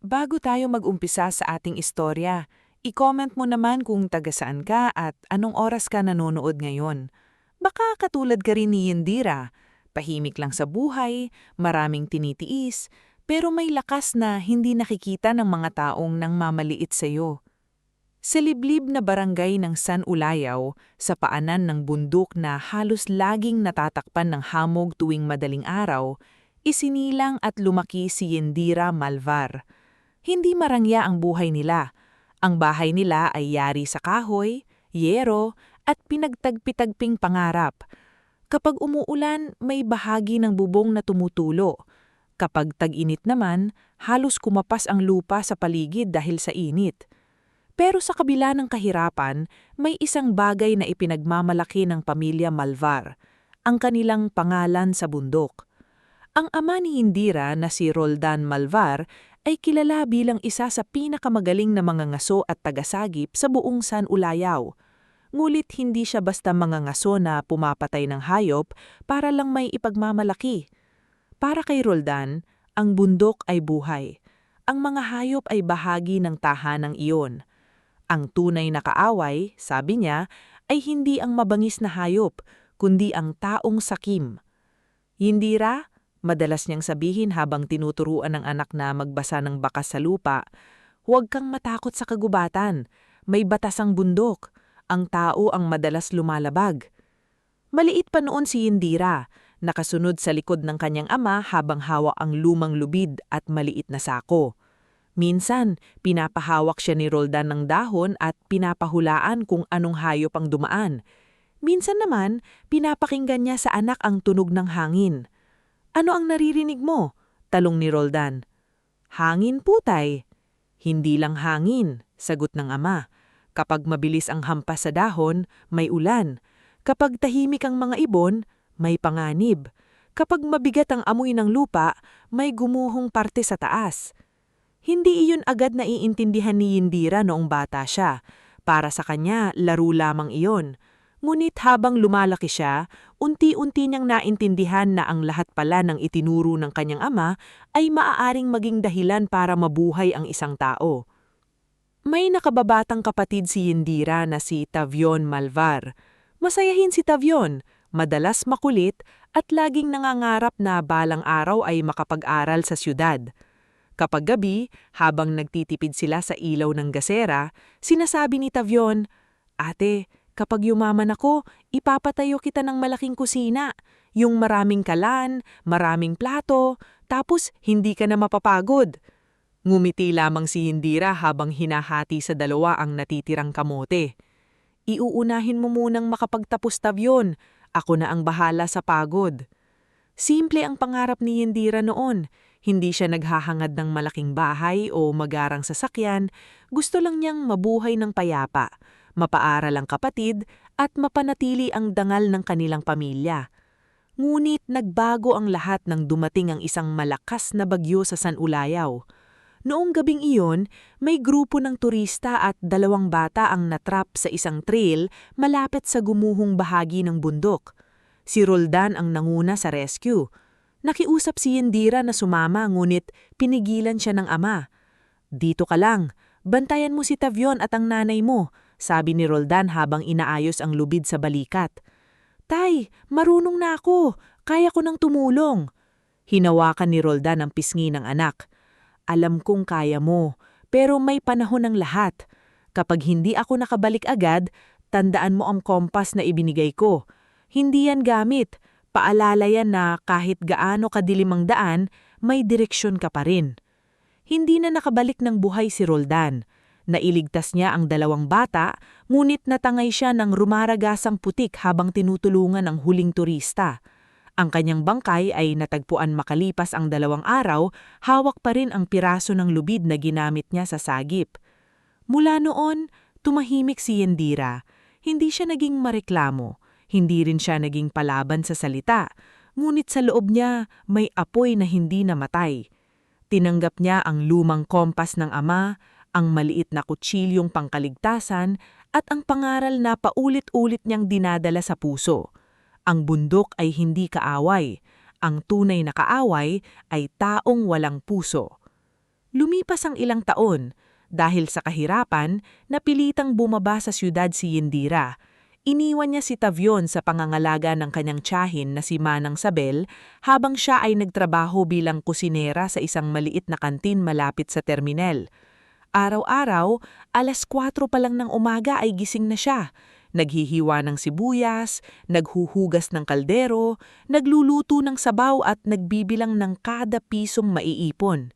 Bago tayo mag-umpisa sa ating istorya, i-comment mo naman kung taga saan ka at anong oras ka nanonood ngayon. Baka katulad ka rin ni Yendira, tahimik lang sa buhay, maraming tinitiis, pero may lakas na hindi nakikita ng mga taong nang mamaliit sa'yo. Sa liblib na barangay ng San Ulayaw, sa paanan ng bundok na halos laging natatakpan ng hamog tuwing madaling araw, isinilang at lumaki si Yendira Malvar. Hindi marangya ang buhay nila. Ang bahay nila ay yari sa kahoy, yero, at pinagtagpitagping pangarap. Kapag umuulan, may bahagi ng bubong na tumutulo. Kapag tag-init naman, halos kumapas ang lupa sa paligid dahil sa init. Pero sa kabila ng kahirapan, may isang bagay na ipinagmamalaki ng pamilya Malvar, ang kanilang pangalan sa bundok. Ang ama ni Indira na si Roldan Malvar ay kilala bilang isa sa pinakamagaling na mga ngaso at tagasagip sa buong San Ulayaw. Ngulit hindi siya basta mga ngaso na pumapatay ng hayop para lang may ipagmamalaki. Para kay Roldan, ang bundok ay buhay. Ang mga hayop ay bahagi ng tahanang iyon. Ang tunay na kaaway, sabi niya, ay hindi ang mabangis na hayop, kundi ang taong sakim. Yindira, madalas niyang sabihin habang tinuturuan ng anak na magbasa ng bakas sa lupa, huwag kang matakot sa kagubatan, may batas ang bundok, ang tao ang madalas lumalabag. Maliit pa noon si Yindira, nakasunod sa likod ng kanyang ama habang hawak ang lumang lubid at maliit na sako. Minsan, pinapahawak siya ni Roldan ng dahon at pinapahulaan kung anong hayop ang dumaan. Minsan naman, pinapakinggan niya sa anak ang tunog ng hangin. "Ano ang naririnig mo?" talong ni Roldan. "Hangin, putay." "Hindi lang hangin," sagot ng ama. "Kapag mabilis ang hampas sa dahon, may ulan. Kapag tahimik ang mga ibon, may panganib. Kapag mabigat ang amoy ng lupa, may gumuhong parte sa taas." Hindi iyon agad naiintindihan ni Yindira noong bata siya. Para sa kanya, laro lamang iyon. Ngunit habang lumalaki siya, unti-unti niyang naintindihan na ang lahat pala ng itinuro ng kanyang ama ay maaaring maging dahilan para mabuhay ang isang tao. May nakababatang kapatid si Yindira na si Tavion Malvar. Masayahin si Tavion, madalas makulit at laging nangangarap na balang araw ay makapag-aral sa syudad. Kapag gabi, habang nagtitipid sila sa ilaw ng gasera, sinasabi ni Tavion, "Ate, kapag yumaman ako, ipapatayo kita ng malaking kusina. Yung maraming kalan, maraming plato, tapos hindi ka na mapapagod." Ngumiti lamang si Yindira habang hinahati sa dalawa ang natitirang kamote. "Iuunahin mo munang makapagtapos, Tavion. Ako na ang bahala sa pagod." Simple ang pangarap ni Yindira noon. Hindi siya naghahangad ng malaking bahay o magarang sasakyan. Gusto lang niyang mabuhay ng payapa, mapaaral ang kapatid at mapanatili ang dangal ng kanilang pamilya. Ngunit nagbago ang lahat nang dumating ang isang malakas na bagyo sa San Ulayaw. Noong gabing iyon, may grupo ng turista at 2 bata ang natrap sa isang trail malapit sa gumuhong bahagi ng bundok. Si Roldan ang nanguna sa rescue. Nakiusap si Yindira na sumama ngunit pinigilan siya ng ama. "Dito ka lang, bantayan mo si Tavion at ang nanay mo," sabi ni Roldan habang inaayos ang lubid sa balikat. "Tay, marunong na ako, kaya ko nang tumulong." Hinawakan ni Roldan ang pisngi ng anak. "Alam kong kaya mo, pero may panahon ng lahat. Kapag hindi ako nakabalik agad, tandaan mo ang kompas na ibinigay ko. Hindi yan gamit. Paalala yan na kahit gaano kadilim ang daan, may direksyon ka pa rin." Hindi na nakabalik ng buhay si Roldan. Nailigtas niya ang 2 bata, ngunit natangay siya ng rumaragasang putik habang tinutulungan ang huling turista. Ang kanyang bangkay ay natagpuan makalipas ang 2 araw, hawak pa rin ang piraso ng lubid na ginamit niya sa sagip. Mula noon, tumahimik si Yindira. Hindi siya naging mareklamo. Hindi rin siya naging palaban sa salita, ngunit sa loob niya may apoy na hindi namatay. Tinanggap niya ang lumang kompas ng ama, ang maliit na kutsilyong pangkaligtasan, at ang pangaral na paulit-ulit niyang dinadala sa puso. Ang bundok ay hindi kaaway. Ang tunay na kaaway ay taong walang puso. Lumipas ang ilang taon. Dahil sa kahirapan, napilitang bumaba sa siyudad si Yindira. Iniwan niya si Tavyon sa pangangalaga ng kanyang tiyahin na si Manang Sabel habang siya ay nagtrabaho bilang kusinera sa isang maliit na kantin malapit sa terminal. Araw-araw, 4:00 pa lang ng umaga ay gising na siya. Naghihiwa ng sibuyas, naghuhugas ng kaldero, nagluluto ng sabaw at nagbibilang ng kada pisong maiipon.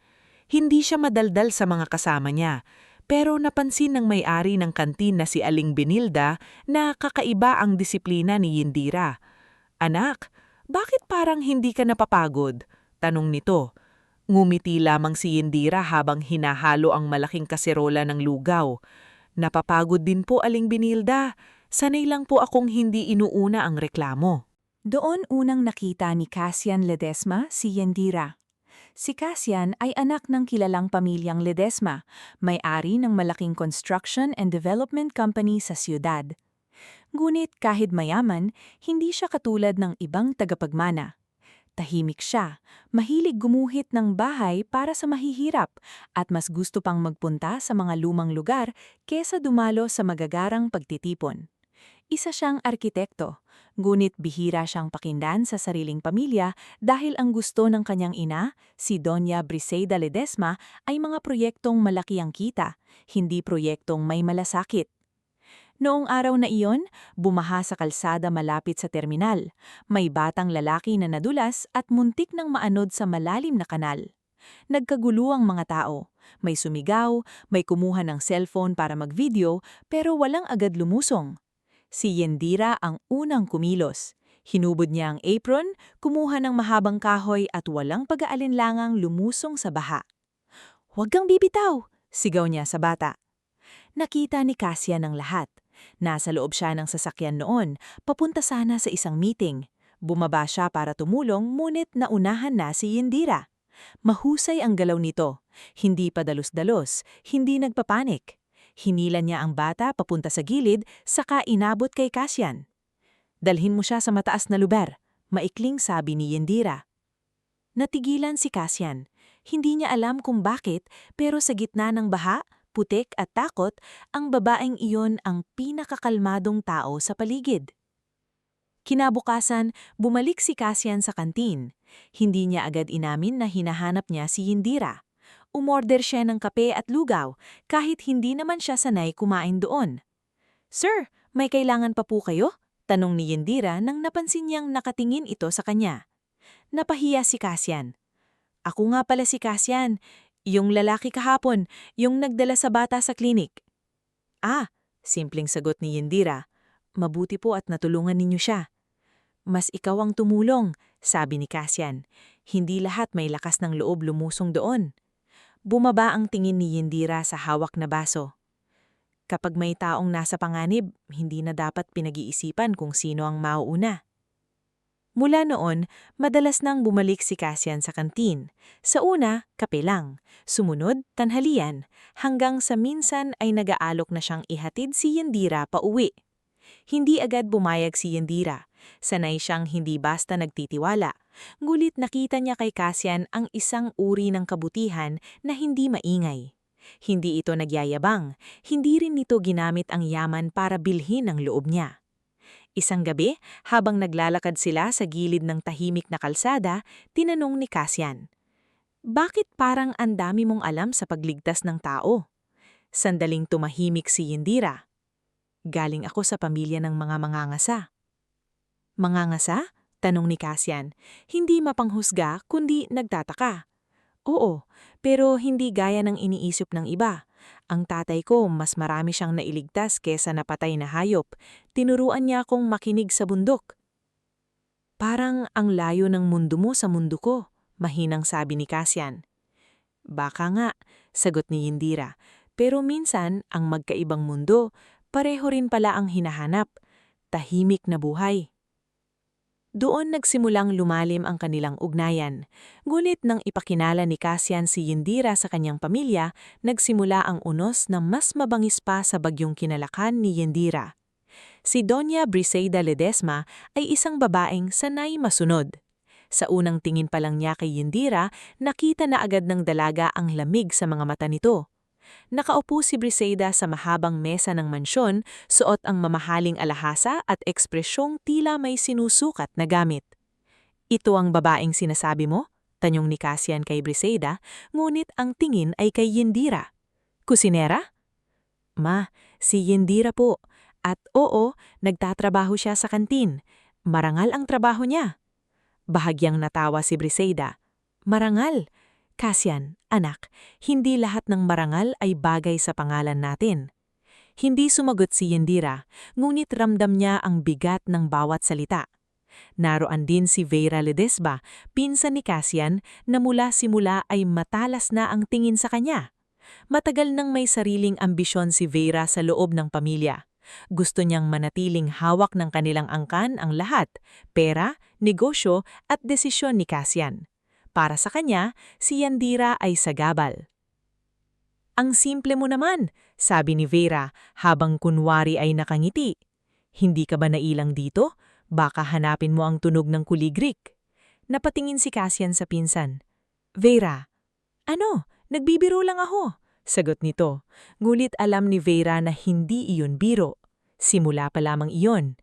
Hindi siya madaldal sa mga kasama niya, pero napansin ng may-ari ng kantin na si Aling Benilda na kakaiba ang disiplina ni Yindira. "Anak, bakit parang hindi ka napapagod?" tanong nito. Ngumiti lamang si Yindira habang hinahalo ang malaking kaserola ng lugaw. "Napapagod din po, Aling Benilda. Sanay lang po akong hindi inuuna ang reklamo." Doon unang nakita ni Cassian Ledesma si Yendira. Si Cassian ay anak ng kilalang pamilyang Ledesma, may-ari ng malaking construction and development company sa siyudad. Ngunit kahit mayaman, hindi siya katulad ng ibang tagapagmana. Tahimik siya, mahilig gumuhit ng bahay para sa mahihirap at mas gusto pang magpunta sa mga lumang lugar kesa dumalo sa magagarang pagtitipon. Isa siyang arkitekto, ngunit bihira siyang pakindan sa sariling pamilya dahil ang gusto ng kanyang ina, si Doña Briseida Ledesma, ay mga proyektong malaki ang kita, hindi proyektong may malasakit. Noong araw na iyon, bumaha sa kalsada malapit sa terminal. May batang lalaki na nadulas at muntik ng maanod sa malalim na kanal. Nagkagulo ang mga tao. May sumigaw, may kumuha ng cellphone para mag-video, pero walang agad lumusong. Si Yendira ang unang kumilos. Hinubod niya ang apron, kumuha ng mahabang kahoy at walang pag-aalinlangang lumusong sa baha. "Huwag kang bibitaw!" sigaw niya sa bata. Nakita ni Cassian ang lahat. Nasa loob siya ng sasakyan noon, papunta sana sa isang meeting. Bumaba siya para tumulong, ngunit naunahan na si Yendira. Mahusay ang galaw nito. Hindi padalos-dalos, hindi nagpapanik. Hinila niya ang bata papunta sa gilid, saka inabot kay Cassian. "Dalhin mo siya sa mataas na lugar," maikling sabi ni Yendira. Natigilan si Cassian. Hindi niya alam kung bakit, pero sa gitna ng baha, putik at takot, ang babaeng iyon ang pinakakalmadong tao sa paligid. Kinabukasan, bumalik si Cassian sa kantin. Hindi niya agad inamin na hinahanap niya si Yendira. Umorder siya ng kape at lugaw, kahit hindi naman siya sanay kumain doon. "Sir, may kailangan pa po kayo?" tanong ni Yendira nang napansin niyang nakatingin ito sa kanya. Napahiya si Cassian. "Ako nga pala si Cassian, yung lalaki kahapon, yung nagdala sa bata sa klinik." "Ah," simpleng sagot ni Yendira. "Mabuti po at natulungan ninyo siya." "Mas ikaw ang tumulong," sabi ni Cassian. "Hindi lahat may lakas ng loob lumusong doon." Bumaba ang tingin ni Yendira sa hawak na baso. Kapag may taong nasa panganib, hindi na dapat pinag-iisipan kung sino ang mauuna. Mula noon, madalas nang bumalik si Cassian sa kantin. Sa una, kape lang. Sumunod, tanghalian. Hanggang sa minsan ay nag-aalok na siyang ihatid si Yendira pa uwi. Hindi agad bumayag si Yendira. Sanay siyang hindi basta nagtitiwala. Ngulit nakita niya kay Cassian ang isang uri ng kabutihan na hindi maingay. Hindi ito nagyayabang, hindi rin nito ginamit ang yaman para bilhin ang loob niya. Isang gabi, habang naglalakad sila sa gilid ng tahimik na kalsada, tinanong ni Cassian, "Bakit parang ang dami mong alam sa pagligtas ng tao?" Sandaling tumahimik si Yendira. "Galing ako sa pamilya ng mga mangangasa." "Mangangasa?" tanong ni Cassian. Hindi mapanghusga kundi nagtataka. "Oo, pero hindi gaya ng iniisip ng iba. Ang tatay ko mas marami siyang nailigtas kesa napatay na hayop. Tinuruan niya akong makinig sa bundok." "Parang ang layo ng mundo mo sa mundo ko," mahinang sabi ni Cassian. "Baka nga," sagot ni Yendira. "Pero minsan, ang magkaibang mundo, pareho rin pala ang hinahanap. Tahimik na buhay." Doon nagsimulang lumalim ang kanilang ugnayan. Ngunit nang ipakilala ni Cassian si Yendira sa kanyang pamilya, nagsimula ang unos na mas mabangis pa sa bagyong kinalakan ni Yendira. Si Doña Briseida Ledesma ay isang babaeng sanay masunod. Sa unang tingin pa lang niya kay Yindira, nakita na agad ng dalaga ang lamig sa mga mata nito. Nakaupo si Briseida sa mahabang mesa ng mansyon, suot ang mamahaling alahasa at ekspresyong tila may sinusukat na gamit. "Ito ang babaeng sinasabi mo?" Tanong ni Cassian kay Briseida, ngunit ang tingin ay kay Yindira. "Kusinera?" "Ma, si Yindira po. At oo, nagtatrabaho siya sa kantin. Marangal ang trabaho niya." Bahagyang natawa si Briseida. "Marangal? Cassian, anak, hindi lahat ng marangal ay bagay sa pangalan natin." Hindi sumagot si Yindira, ngunit ramdam niya ang bigat ng bawat salita. Naroon din si Vera Ledesma, pinsan ni Cassian, na mula simula ay matalas na ang tingin sa kanya. Matagal nang may sariling ambisyon si Vera sa loob ng pamilya. Gusto niyang manatiling hawak ng kanilang angkan ang lahat, pera, negosyo at desisyon ni Cassian. Para sa kanya, si Yandira ay sagabal. "Ang simple mo naman," sabi ni Vera habang kunwari ay nakangiti. "Hindi ka ba nailang dito? Baka hanapin mo ang tunog ng kuligrik." Napatingin si Cassian sa pinsan. "Vera, ano? Nagbibiro lang ako," sagot nito. Ngulit alam ni Vera na hindi iyon biro. Simula pa lamang iyon.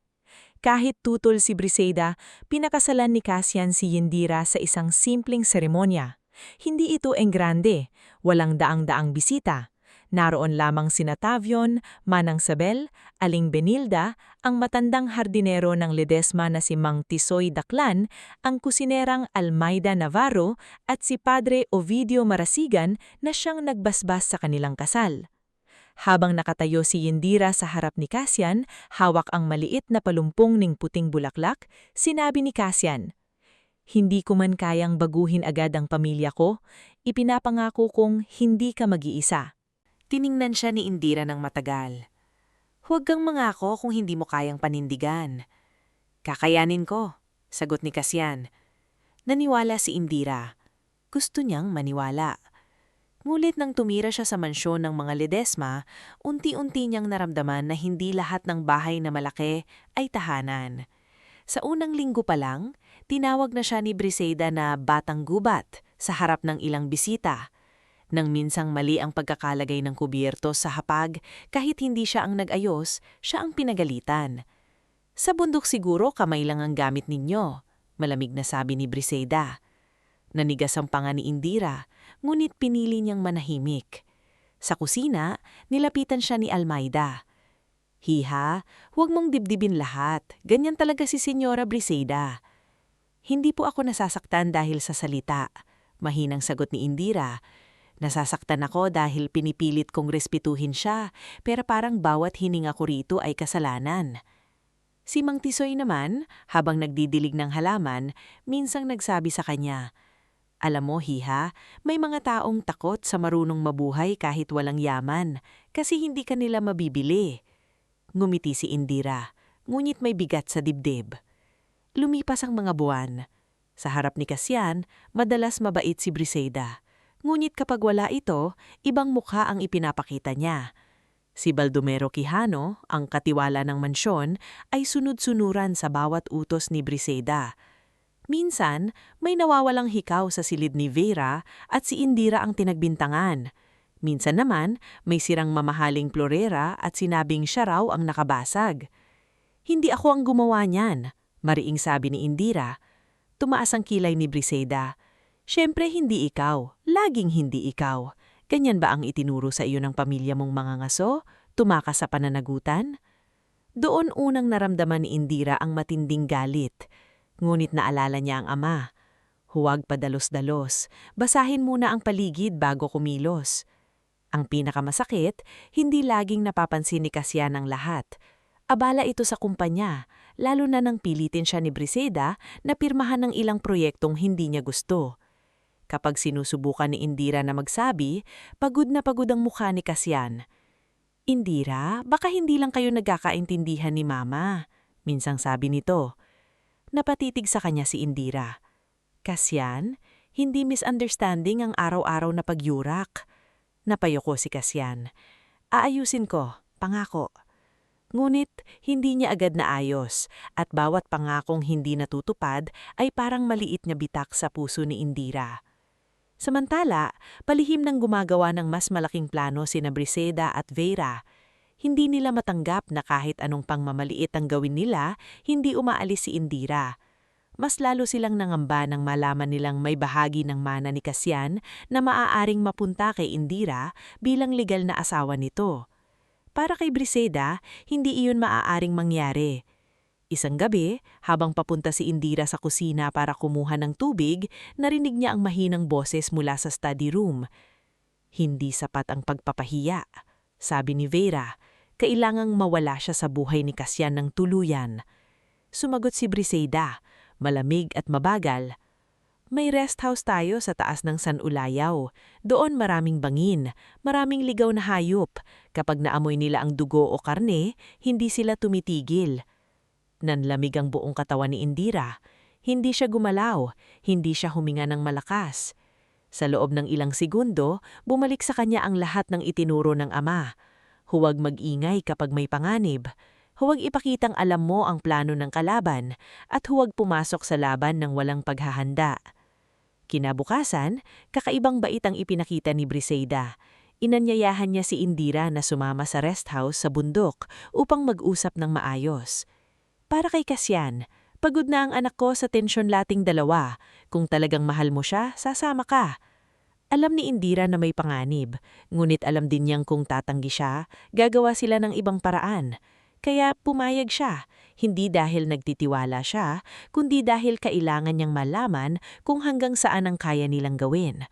Kahit tutol si Briseida, pinakasalan ni Cassian si Yindira sa isang simpleng seremonya. Hindi ito enggrande, walang daang-daang bisita. Naroon lamang sina Tavion, Manang Sabel, Aling Benilda, ang matandang hardinero ng Ledesma na si Mang Tisoy Daclan, ang kusinerang Almayda Navarro at si Padre Ovidio Marasigan na siyang nagbasbas sa kanilang kasal. Habang nakatayo si Yindira sa harap ni Cassian, hawak ang maliit na palumpong ning puting bulaklak, sinabi ni Cassian, "Hindi ko man kayang baguhin agad ang pamilya ko, ipinapangako kong hindi ka mag-iisa." Tiningnan siya ni Indira ng matagal. "Huwag kang mangako kung hindi mo kayang panindigan." "Kakayanin ko," sagot ni Cassian. Naniwala si Indira. Gusto niyang maniwala. Ngulit nang tumira siya sa mansyon ng mga Ledesma, unti-unti niyang naramdaman na hindi lahat ng bahay na malaki ay tahanan. Sa unang linggo pa lang, tinawag na siya ni Briseida na batang gubat sa harap ng ilang bisita. Nang minsang mali ang pagkakalagay ng kubyerto sa hapag, kahit hindi siya ang nag-ayos, siya ang pinagalitan. "Sa bundok siguro kamay lang ang gamit ninyo," malamig na sabi ni Briseida. Nanigas ang panga ni Indira, ngunit pinili niyang manahimik. Sa kusina, nilapitan siya ni Almayda. "Hiha, huwag mong dibdibin lahat. Ganyan talaga si Senyora Briseida." "Hindi po ako nasasaktan dahil sa salita," mahinang sagot ni Indira. "Nasasaktan ako dahil pinipilit kong respetuhin siya, pero parang bawat hininga ko rito ay kasalanan." Si Mang Tisoy naman, habang nagdidilig ng halaman, minsang nagsabi sa kanya, "Alam mo, Hiha, may mga taong takot sa marunong mabuhay kahit walang yaman, kasi hindi kanila mabibili." Ngumiti si Indira, ngunit may bigat sa dibdib. Lumipas ang mga buwan. Sa harap ni Cassian, madalas mabait si Briseida. Ngunit kapag wala ito, ibang mukha ang ipinapakita niya. Si Baldomero Quijano, ang katiwala ng mansyon, ay sunod-sunuran sa bawat utos ni Briseida. Minsan, may nawawalang hikaw sa silid ni Vera at si Indira ang tinagbintangan. Minsan naman, may sirang mamahaling plorera at sinabing siya raw ang nakabasag. "Hindi ako ang gumawa niyan," mariing sabi ni Indira. Tumaas ang kilay ni Briseida. "Siyempre hindi ikaw, laging hindi ikaw. Ganyan ba ang itinuro sa iyo ng pamilya mong mga ngaso? Tumakas sa pananagutan?" Doon unang naramdaman ni Indira ang matinding galit. Ngunit naalala niya ang ama. "Huwag padalos-dalos. Basahin muna ang paligid bago kumilos." Ang pinakamasakit, hindi laging napapansin ni Cassian ang lahat. Abala ito sa kumpanya, lalo na nang pilitin siya ni Briseida na pirmahan ng ilang proyektong hindi niya gusto. Kapag sinusubukan ni Indira na magsabi, pagod na pagod ang mukha ni Cassian. "Indira, baka hindi lang kayo nagkakaintindihan ni Mama," minsang sabi nito. Napatitig sa kanya si Indira. "Cassian, hindi misunderstanding ang araw-araw na pagyurak." Napayoko si Cassian. "Aayusin ko, pangako." Ngunit hindi niya agad naayos at bawat pangakong hindi natutupad ay parang maliit na bitak sa puso ni Indira. Samantala, palihim ng gumagawa ng mas malaking plano sina Briseda at Vera. Hindi nila matanggap na kahit anong pangmamaliit ang gawin nila, hindi umaalis si Indira. Mas lalo silang nangamba nang malaman nilang may bahagi ng mana ni Cassian na maaaring mapunta kay Indira bilang legal na asawa nito. Para kay Briseda, hindi iyon maaaring mangyari. Isang gabi, habang papunta si Indira sa kusina para kumuha ng tubig, narinig niya ang mahinang boses mula sa study room. Hindi sapat ang pagpapahiya, sabi ni Vera. Kailangang mawala siya sa buhay ni Cassian ng tuluyan. Sumagot si Briseda, malamig at mabagal. May rest house tayo sa taas ng San Ulayaw. Doon maraming bangin, maraming ligaw na hayop. Kapag naamoy nila ang dugo o karne, hindi sila tumitigil. Nanlamig ang buong katawan ni Indira. Hindi siya gumalaw, hindi siya huminga ng malakas. Sa loob ng ilang segundo, bumalik sa kanya ang lahat ng itinuro ng ama. Huwag mag-ingay kapag may panganib. Huwag ipakitang alam mo ang plano ng kalaban at huwag pumasok sa laban ng walang paghahanda. Kinabukasan, kakaibang bait ang ipinakita ni Briseda. Inanyayahan niya si Indira na sumama sa rest house sa bundok upang mag-usap ng maayos. Para kay Cassian, pagod na ang anak ko sa tensyon lating dalawa. Kung talagang mahal mo siya, sasama ka. Alam ni Indira na may panganib, ngunit alam din niyang kung tatanggi siya, gagawa sila ng ibang paraan. Kaya pumayag siya, hindi dahil nagtitiwala siya, kundi dahil kailangan niyang malaman kung hanggang saan ang kaya nilang gawin.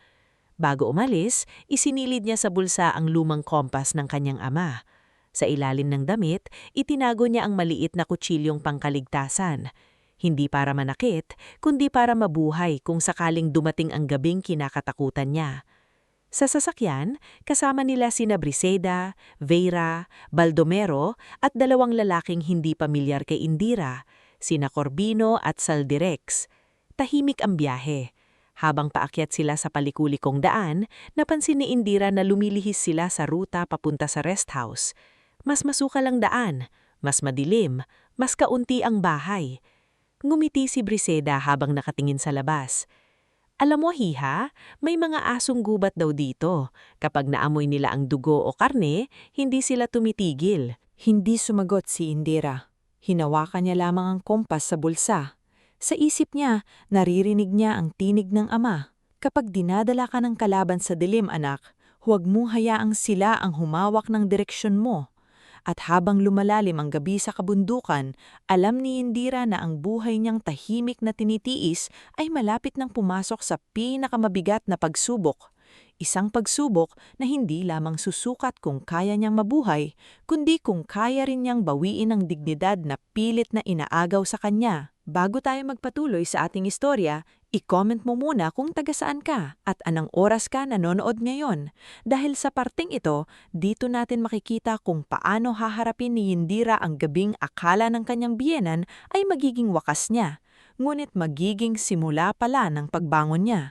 Bago umalis, isinilid niya sa bulsa ang lumang kompas ng kanyang ama. Sa ilalim ng damit, itinago niya ang maliit na kutsilyong pangkaligtasan. Hindi para manakit, kundi para mabuhay kung sakaling dumating ang gabing kinakatakutan niya. Sa sasakyan, kasama nila sina Briseda, Vera, Baldomero at dalawang lalaking hindi pamilyar kay Indira, sina Corbino at Saldirex. Tahimik ang biyahe. Habang paakyat sila sa palikulikong daan, napansin ni Indira na lumilihis sila sa ruta papunta sa rest house. Mas masukal ang daan, mas madilim, mas kaunti ang bahay. Ngumiti si Briseda habang nakatingin sa labas. Alam mo, Hiha, may mga asong gubat daw dito. Kapag naamoy nila ang dugo o karne, hindi sila tumitigil. Hindi sumagot si Indira. Hinawakan niya lamang ang kompas sa bulsa. Sa isip niya, naririnig niya ang tinig ng ama. Kapag dinadala ka ng kalaban sa dilim, anak, huwag mong hayaang sila ang humawak ng direksyon mo. At habang lumalalim ang gabi sa kabundukan, alam ni Indira na ang buhay niyang tahimik na tinitiis ay malapit nang pumasok sa pinakamabigat na pagsubok. Isang pagsubok na hindi lamang susukat kung kaya niyang mabuhay, kundi kung kaya rin niyang bawiin ang dignidad na pilit na inaagaw sa kanya. Bago tayo magpatuloy sa ating istorya, i-comment mo muna kung taga saan ka at anong oras ka nanonood ngayon. Dahil sa parting ito, dito natin makikita kung paano haharapin ni Indira ang gabing akala ng kanyang biyenan ay magiging wakas niya, ngunit magiging simula pala ng pagbangon niya.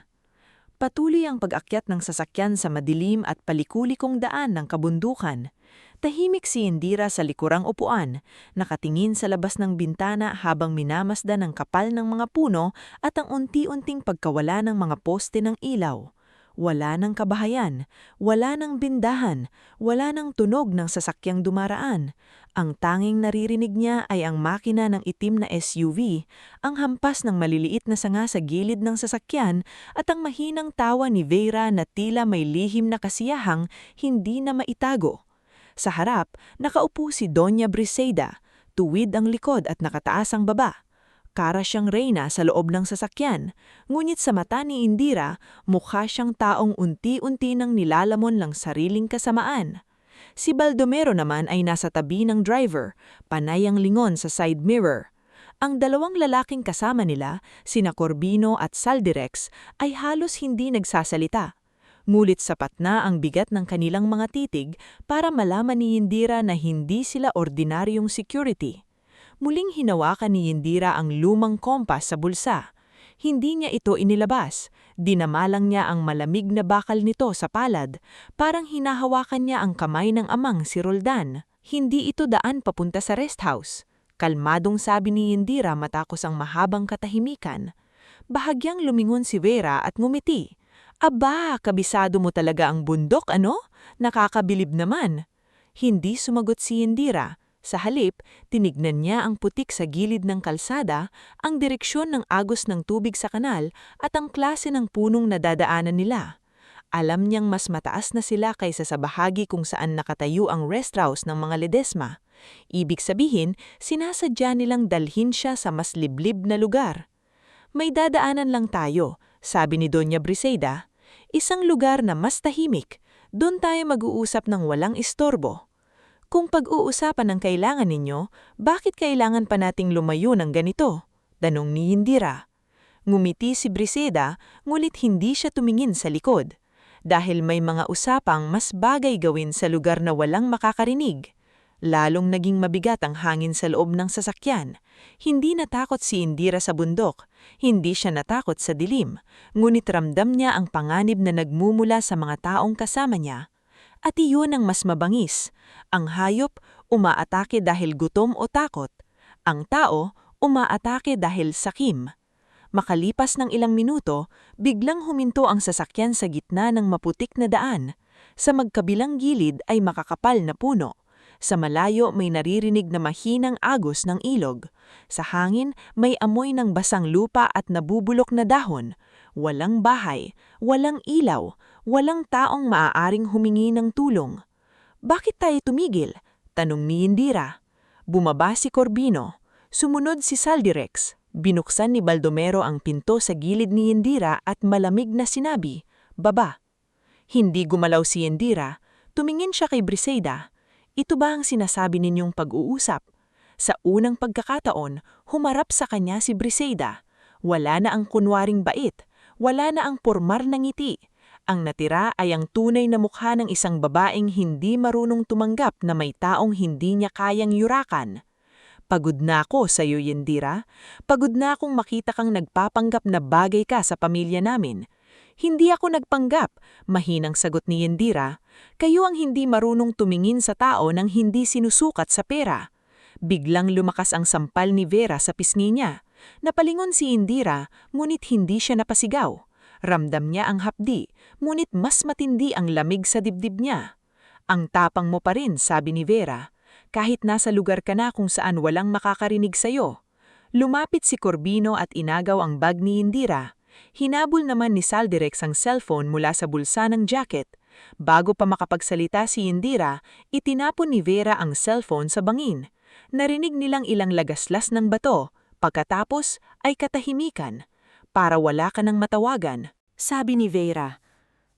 Patuloy ang pag-akyat ng sasakyan sa madilim at palikulikong daan ng kabundukan. Tahimik si Indira sa likurang upuan, nakatingin sa labas ng bintana habang minamasdan ang kapal ng mga puno at ang unti-unting pagkawala ng mga poste ng ilaw. Wala ng kabahayan, wala ng bindahan, wala ng tunog ng sasakyang dumaraan. Ang tanging naririnig niya ay ang makina ng itim na SUV, ang hampas ng maliliit na sanga sa gilid ng sasakyan at ang mahinang tawa ni Vera na tila may lihim na kasiyahang hindi na maitago. Sa harap, nakaupo si Doña Briseda, tuwid ang likod at nakataas ang baba. Kara siyang reyna sa loob ng sasakyan, ngunit sa mata ni Indira, mukha siyang taong unti-unti nang nilalamon lang sariling kasamaan. Si Baldomero naman ay nasa tabi ng driver, panay ang lingon sa side mirror. Ang dalawang lalaking kasama nila, sina Corbino at Saldirex, ay halos hindi nagsasalita. Ngulit sapat na ang bigat ng kanilang mga titig para malaman ni Indira na hindi sila ordinaryong security. Muling hinawakan ni Indira ang lumang kompas sa bulsa. Hindi niya ito inilabas. Dinamalang niya ang malamig na bakal nito sa palad, parang hinahawakan niya ang kamay ng amang si Roldan. Hindi ito daan papunta sa rest house. Kalmadong sabi ni Indira matapos ang mahabang katahimikan. Bahagyang lumingon si Vera at ngumiti. Aba, kabisado mo talaga ang bundok, ano? Nakakabilib naman. Hindi sumagot si Indira. Sa halip, tinignan niya ang putik sa gilid ng kalsada, ang direksyon ng agos ng tubig sa kanal at ang klase ng punong nadadaanan nila. Alam niyang mas mataas na sila kaysa sa bahagi kung saan nakatayo ang rest house ng mga Ledesma. Ibig sabihin, sinasadya nilang dalhin siya sa mas liblib na lugar. May dadaanan lang tayo, sabi ni Doña Briseida. Isang lugar na mas tahimik. Doon tayo mag-uusap ng walang istorbo. Kung pag-uusapan ang kailangan ninyo, bakit kailangan pa nating lumayo ng ganito? Tanong ni Indira. Ngumiti si Briseida, ngulit hindi siya tumingin sa likod. Dahil may mga usapang mas bagay gawin sa lugar na walang makakarinig. Lalong naging mabigat ang hangin sa loob ng sasakyan. Hindi natakot si Indira sa bundok. Hindi siya natakot sa dilim. Ngunit ramdam niya ang panganib na nagmumula sa mga taong kasama niya. At iyon ang mas mabangis. Ang hayop, umaatake dahil gutom o takot. Ang tao, umaatake dahil sakim. Makalipas ng ilang minuto, biglang huminto ang sasakyan sa gitna ng maputik na daan. Sa magkabilang gilid ay makakapal na puno. Sa malayo may naririnig na mahinang agos ng ilog. Sa hangin may amoy ng basang lupa at nabubulok na dahon. Walang bahay, walang ilaw, walang taong maaaring humingi ng tulong. Bakit tayo tumigil? Tanong ni Indira. Bumaba si Corbino. Sumunod si Saldirex. Binuksan ni Baldomero ang pinto sa gilid ni Indira at malamig na sinabi, "Baba." Hindi gumalaw si Indira. Tumingin siya kay Briseida. Ito ba ang sinasabi ninyong pag-uusap? Sa unang pagkakataon, humarap sa kanya si Briseida. Wala na ang kunwaring bait. Wala na ang pormar na ngiti. Ang natira ay ang tunay na mukha ng isang babaeng hindi marunong tumanggap na may taong hindi niya kayang yurakan. Pagod na ako sa iyo, Indira. Pagod na akong makita kang nagpapanggap na bagay ka sa pamilya namin. Hindi ako nagpanggap, mahinang sagot ni Indira. Kayo ang hindi marunong tumingin sa tao nang hindi sinusukat sa pera. Biglang lumakas ang sampal ni Vera sa pisngi niya. Napalingon si Indira, ngunit hindi siya napasigaw. Ramdam niya ang hapdi, ngunit mas matindi ang lamig sa dibdib niya. Ang tapang mo pa rin, sabi ni Vera. Kahit nasa lugar ka na kung saan walang makakarinig sa'yo. Lumapit si Corbino at inagaw ang bag ni Indira. Hinabol naman ni Saldirex ang cellphone mula sa bulsa ng jacket. Bago pa makapagsalita si Indira, itinapon ni Vera ang cellphone sa bangin. Narinig nilang ilang lagaslas ng bato. Pagkatapos ay katahimikan. Para wala ka ng matawagan. Sabi ni Vera.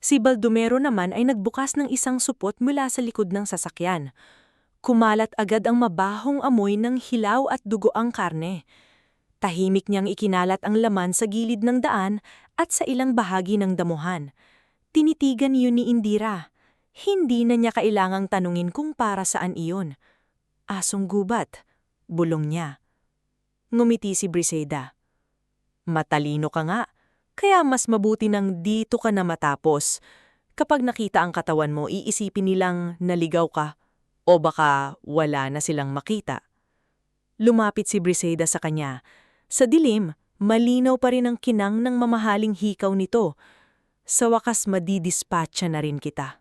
Si Baldomero naman ay nagbukas ng isang supot mula sa likod ng sasakyan. Kumalat agad ang mabahong amoy ng hilaw at dugoang karne. Tahimik niyang ikinalat ang laman sa gilid ng daan at sa ilang bahagi ng damuhan. Tinitigan yun ni Indira. Hindi na niya kailangang tanungin kung para saan iyon. Asong gubat, bulong niya. Ngumiti si Briseida. Matalino ka nga, kaya mas mabuti nang dito ka na matapos. Kapag nakita ang katawan mo, iisipin nilang naligaw ka. O baka wala na silang makita. Lumapit si Briseida sa kanya. Sa dilim, malinaw pa rin ang kinang ng mamahaling hikaw nito. Sa wakas madidispatcha na rin kita.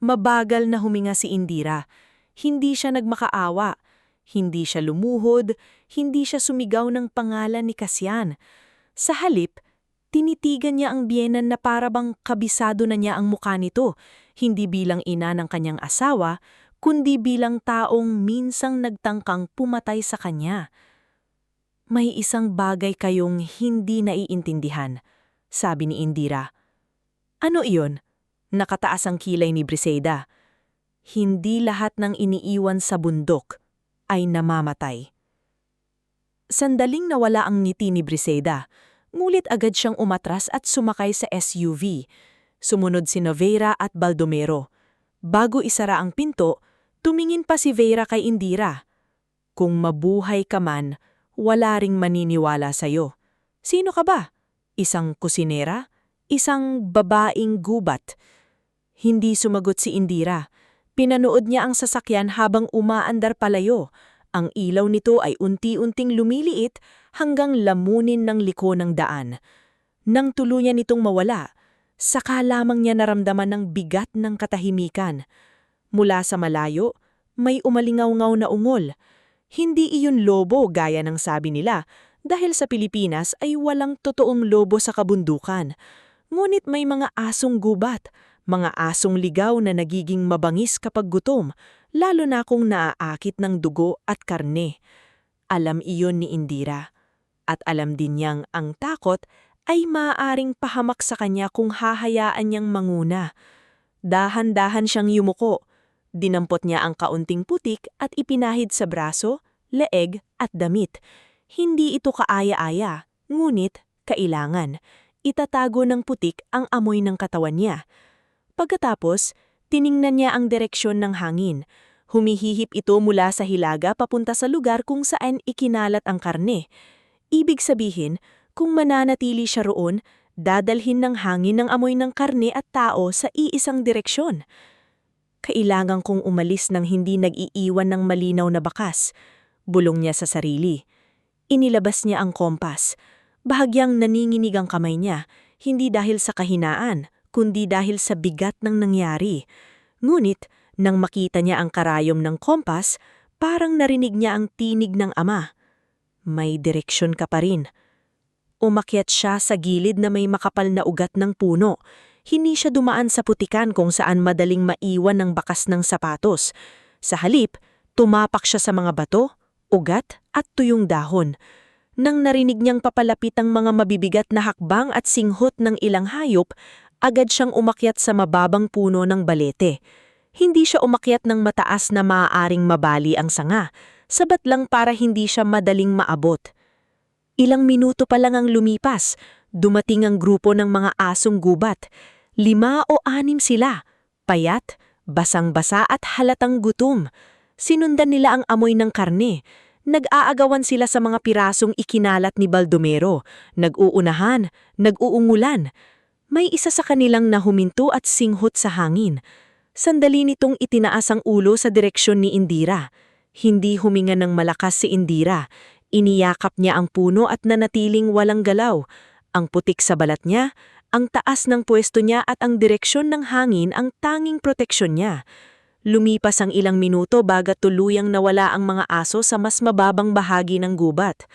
Mabagal na huminga si Indira. Hindi siya nagmakaawa. Hindi siya lumuhod. Hindi siya sumigaw ng pangalan ni Cassian. Sa halip, tinitigan niya ang biyenan na parabang kabisado na niya ang mukha nito. Hindi bilang ina ng kanyang asawa, kundi bilang taong minsang nagtangkang pumatay sa kanya. May isang bagay kayong hindi naiintindihan, sabi ni Indira. Ano iyon? Nakataas ang kilay ni Briseida. Hindi lahat ng iniiwan sa bundok ay namamatay. Sandaling nawala ang ngiti ni Briseida, ngulit agad siyang umatras at sumakay sa SUV. Sumunod si Vera at Baldomero. Bago isara ang pinto, tumingin pa si Vera kay Indira. Kung mabuhay ka man, wala ring maniniwala sa'yo. Sino ka ba? Isang kusinera? Isang babaeng gubat? Hindi sumagot si Indira. Pinanood niya ang sasakyan habang umaandar palayo. Ang ilaw nito ay unti-unting lumiliit hanggang lamunin ng liko ng daan. Nang tuluyan itong mawala, saka lamang niya naramdaman ng bigat ng katahimikan. Mula sa malayo, may umalingaw-ngaw na ungol. Hindi iyon lobo gaya ng sabi nila, dahil sa Pilipinas ay walang totoong lobo sa kabundukan. Ngunit may mga asong gubat, mga asong ligaw na nagiging mabangis kapag gutom, lalo na kung naaakit ng dugo at karne. Alam iyon ni Indira. At alam din niyang ang takot ay maaaring pahamak sa kanya kung hahayaan niyang manguna. Dahan-dahan siyang yumuko. Dinampot niya ang kaunting putik at ipinahid sa braso, leeg at damit. Hindi ito kaaya-aya, ngunit kailangan. Itatago ng putik ang amoy ng katawan niya. Pagkatapos, tiningnan niya ang direksyon ng hangin. Humihihip ito mula sa hilaga papunta sa lugar kung saan ikinalat ang karne. Ibig sabihin, kung mananatili siya roon, dadalhin ng hangin ng amoy ng karne at tao sa iisang direksyon. Kailangan kong umalis nang hindi nag-iiwan ng malinaw na bakas. Bulong niya sa sarili. Inilabas niya ang kompas. Bahagyang naninginig ang kamay niya, hindi dahil sa kahinaan, kundi dahil sa bigat ng nangyari. Ngunit, nang makita niya ang karayom ng kompas, parang narinig niya ang tinig ng ama. May direksyon ka pa rin. Umakyat siya sa gilid na may makapal na ugat ng puno. Hindi siya dumaan sa putikan kung saan madaling maiwan ng bakas ng sapatos. Sa halip, tumapak siya sa mga bato, ugat at tuyong dahon. Nang narinig niyang papalapit ang mga mabibigat na hakbang at singhot ng ilang hayop, agad siyang umakyat sa mababang puno ng balete. Hindi siya umakyat ng mataas na maaaring mabali ang sanga, sabat lang para hindi siya madaling maabot. Ilang minuto pa lang ang lumipas, dumating ang grupo ng mga asong gubat. 5 o 6 sila, payat, basang-basa at halatang gutom. Sinundan nila ang amoy ng karne. Nag-aagawan sila sa mga pirasong ikinalat ni Baldomero. Nag-uunahan, nag-uungulan. May isa sa kanilang nahuminto at singhot sa hangin. Sandali nitong itinaas ang ulo sa direksyon ni Indira. Hindi huminga ng malakas si Indira. Iniyakap niya ang puno at nanatiling walang galaw. Ang putik sa balat niya, ang taas ng pwesto niya at ang direksyon ng hangin ang tanging proteksyon niya. Lumipas ang ilang minuto bagat tuluyang nawala ang mga aso sa mas mababang bahagi ng gubat.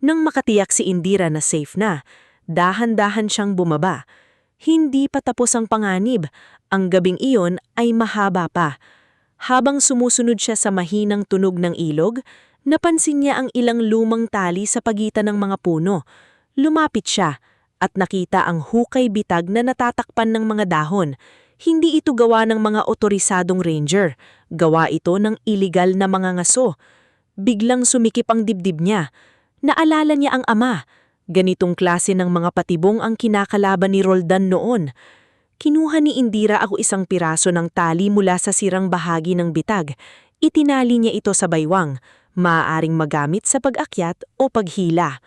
Nang makatiyak si Indira na safe na, dahan-dahan siyang bumaba. Hindi pa tapos ang panganib, ang gabing iyon ay mahaba pa. Habang sumusunod siya sa mahinang tunog ng ilog, napansin niya ang ilang lumang tali sa pagitan ng mga puno. Lumapit siya at nakita ang hukay bitag na natatakpan ng mga dahon. Hindi ito gawa ng mga otorisadong ranger. Gawa ito ng iligal na mga ngaso. Biglang sumikip ang dibdib niya. Naalala niya ang ama. Ganitong klase ng mga patibong ang kinakalaban ni Roldan noon. Kinuha ni Indira ako isang piraso ng tali mula sa sirang bahagi ng bitag. Itinali niya ito sa baywang, maaaring magamit sa pag-akyat o paghila.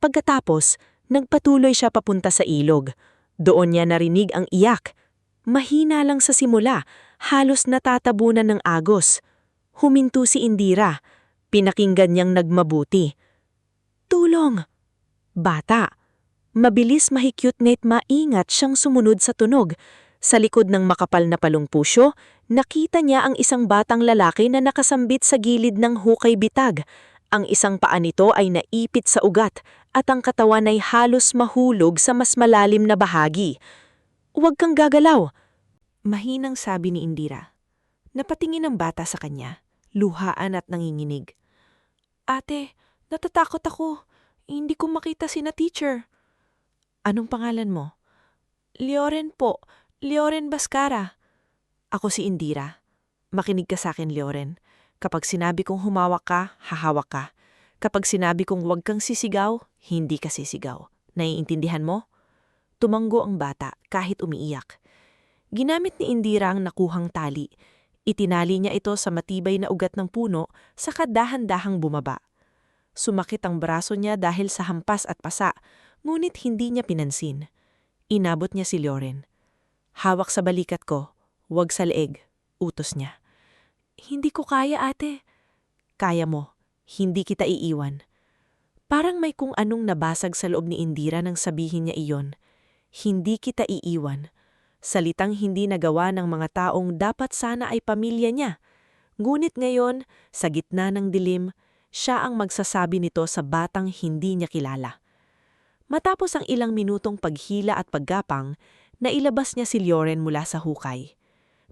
Pagkatapos, nagpatuloy siya papunta sa ilog. Doon niya narinig ang iyak. Mahina lang sa simula, halos natatabunan ng agos. Huminto si Indira. Pinakinggan niyang nagmabuti. Tulong! Bata. Mabilis mahikyot nga't maingat siyang sumunod sa tunog. Sa likod ng makapal na palungpusyo, nakita niya ang isang batang lalaki na nakasambit sa gilid ng hukay bitag. Ang isang paa nito ay naipit sa ugat at ang katawan ay halos mahulog sa mas malalim na bahagi. "Huwag kang gagalaw," mahinang sabi ni Indira. Napatingin ang bata sa kanya, luhaan at nanginginig. "Ate, natatakot ako. Hindi ko makita sina teacher." "Anong pangalan mo?" "Leoren po. Leoren Bascara." "Ako si Indira. Makinig ka sa akin, Leoren. Kapag sinabi kong humawak ka, hahawak ka. Kapag sinabi kong huwag kang sisigaw, hindi ka sisigaw. Naiintindihan mo?" Tumanggo ang bata kahit umiiyak. Ginamit ni Indira ang nakuhang tali. Itinali niya ito sa matibay na ugat ng puno, saka dahan-dahang bumaba. Sumakit ang braso niya dahil sa hampas at pasa, ngunit hindi niya pinansin. Inabot niya si Leoren. "Hawak sa balikat ko, huwag sa leeg. Utos niya. Hindi ko kaya, ate. Kaya mo. Hindi kita iiwan. Parang may kung anong nabasag sa loob ni Indira nang sabihin niya iyon. Hindi kita iiwan. Salitang hindi nagawa ng mga taong dapat sana ay pamilya niya. Ngunit ngayon, sa gitna ng dilim, siya ang magsasabi nito sa batang hindi niya kilala. Matapos ang ilang minutong paghila at paggapang, nailabas niya si Lioren mula sa hukay.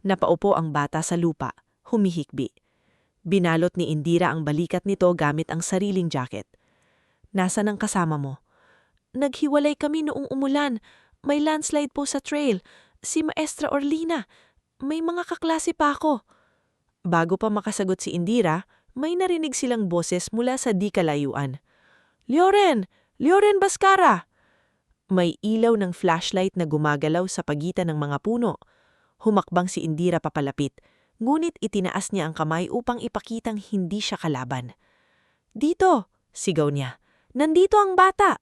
Napaupo ang bata sa lupa, humihikbi. Binalot ni Indira ang balikat nito gamit ang sariling jacket. Nasaan ang kasama mo? Naghiwalay kami noong umulan. May landslide po sa trail. Si Maestra Orlina. May mga kaklase pa ako. Bago pa makasagot si Indira, may narinig silang boses mula sa di kalayuan. Lioren! Lioren Bascara! May ilaw ng flashlight na gumagalaw sa pagitan ng mga puno. Humakbang si Indira papalapit, ngunit itinaas niya ang kamay upang ipakitang hindi siya kalaban. Dito! Sigaw niya. Nandito ang bata!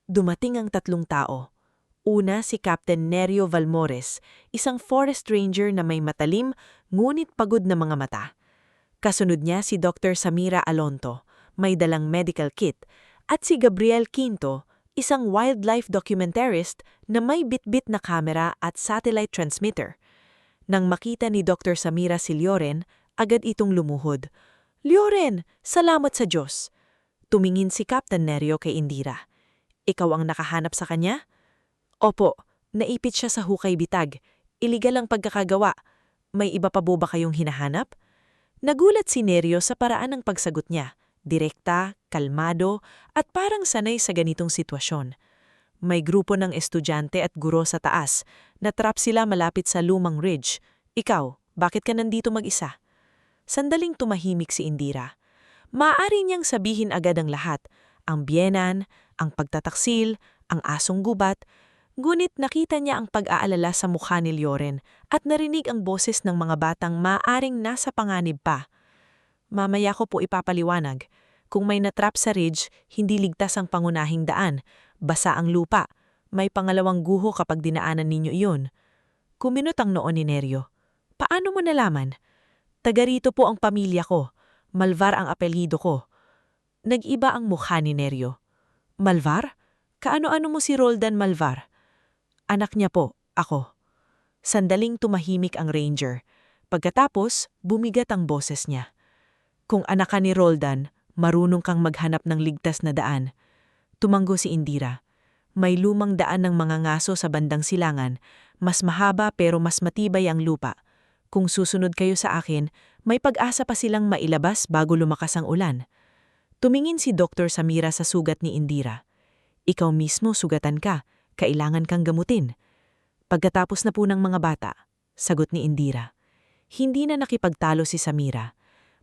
Dumating ang tatlong tao. Una si Captain Nerio Valmores, isang forest ranger na may matalim ngunit pagod na mga mata. Kasunod niya si Dr. Samira Alonto, may dalang medical kit, at si Gabriel Quinto, isang wildlife documentarist na may bitbit na kamera at satellite transmitter. Nang makita ni Dr. Samira si Lioren, agad itong lumuhod. Lioren, salamat sa Diyos! Tumingin si Captain Nerio kay Indira. Ikaw ang nakahanap sa kanya? Opo, naipit siya sa hukay bitag. Iligal ang pagkakagawa. May iba pa ba kayong hinahanap? Nagulat si Nerio sa paraan ng pagsagot niya. Direkta, kalmado, at parang sanay sa ganitong sitwasyon. May grupo ng estudyante at guro sa taas. Natrap sila malapit sa lumang ridge. Ikaw, bakit ka nandito mag-isa? Sandaling tumahimik si Indira. Maaari niyang sabihin agad ang lahat, ang biyenan, ang pagtataksil, ang asong gubat, ngunit nakita niya ang pag-aalala sa mukha ni Lioren at narinig ang boses ng mga batang maaaring nasa panganib pa. Mamaya ko po ipapaliwanag. Kung may natrap sa ridge, hindi ligtas ang pangunahing daan. Basa ang lupa. May pangalawang guho kapag dinaanan ninyo iyon. Kuminot ang noo ni Nerio. Paano mo nalaman? Taga rito po ang pamilya ko. Malvar ang apelyido ko. Nag-iba ang mukha ni Nerio. Malvar? Kaano-ano mo si Roldan Malvar? Anak niya po, ako. Sandaling tumahimik ang ranger. Pagkatapos, bumigat ang boses niya. Kung anak ka ni Roldan, marunong kang maghanap ng ligtas na daan. Tumanggo si Indira. May lumang daan ng mga ngaso sa bandang silangan. Mas mahaba pero mas matibay ang lupa. Kung susunod kayo sa akin, may pag-asa pa silang mailabas bago lumakas ang ulan. Tumingin si Dr. Samira sa sugat ni Indira. Ikaw mismo sugatan ka, kailangan kang gamutin. Pagkatapos na po ng mga bata, sagot ni Indira. Hindi na nakipagtalo si Samira.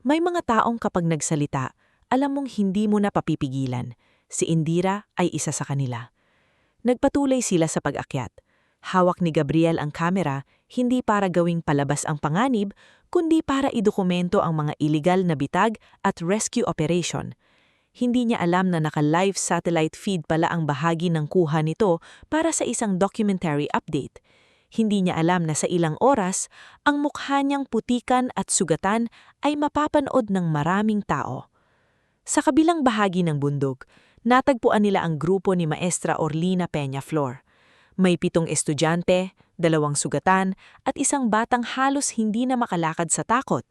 May mga taong kapag nagsalita, alam mong hindi mo na papipigilan. Si Indira ay isa sa kanila. Nagpatuloy sila sa pag-akyat. Hawak ni Gabriel ang kamera, hindi para gawing palabas ang panganib, kundi para idokumento ang mga iligal na bitag at rescue operation. Hindi niya alam na naka-live satellite feed pala ang bahagi ng kuha nito para sa isang documentary update. Hindi niya alam na sa ilang oras, ang mukha niyang putikan at sugatan ay mapapanood ng maraming tao. Sa kabilang bahagi ng bundok, natagpuan nila ang grupo ni Maestra Orlina Peñaflor. May 7 estudyante, 2 sugatan, at isang batang halos hindi na makalakad sa takot.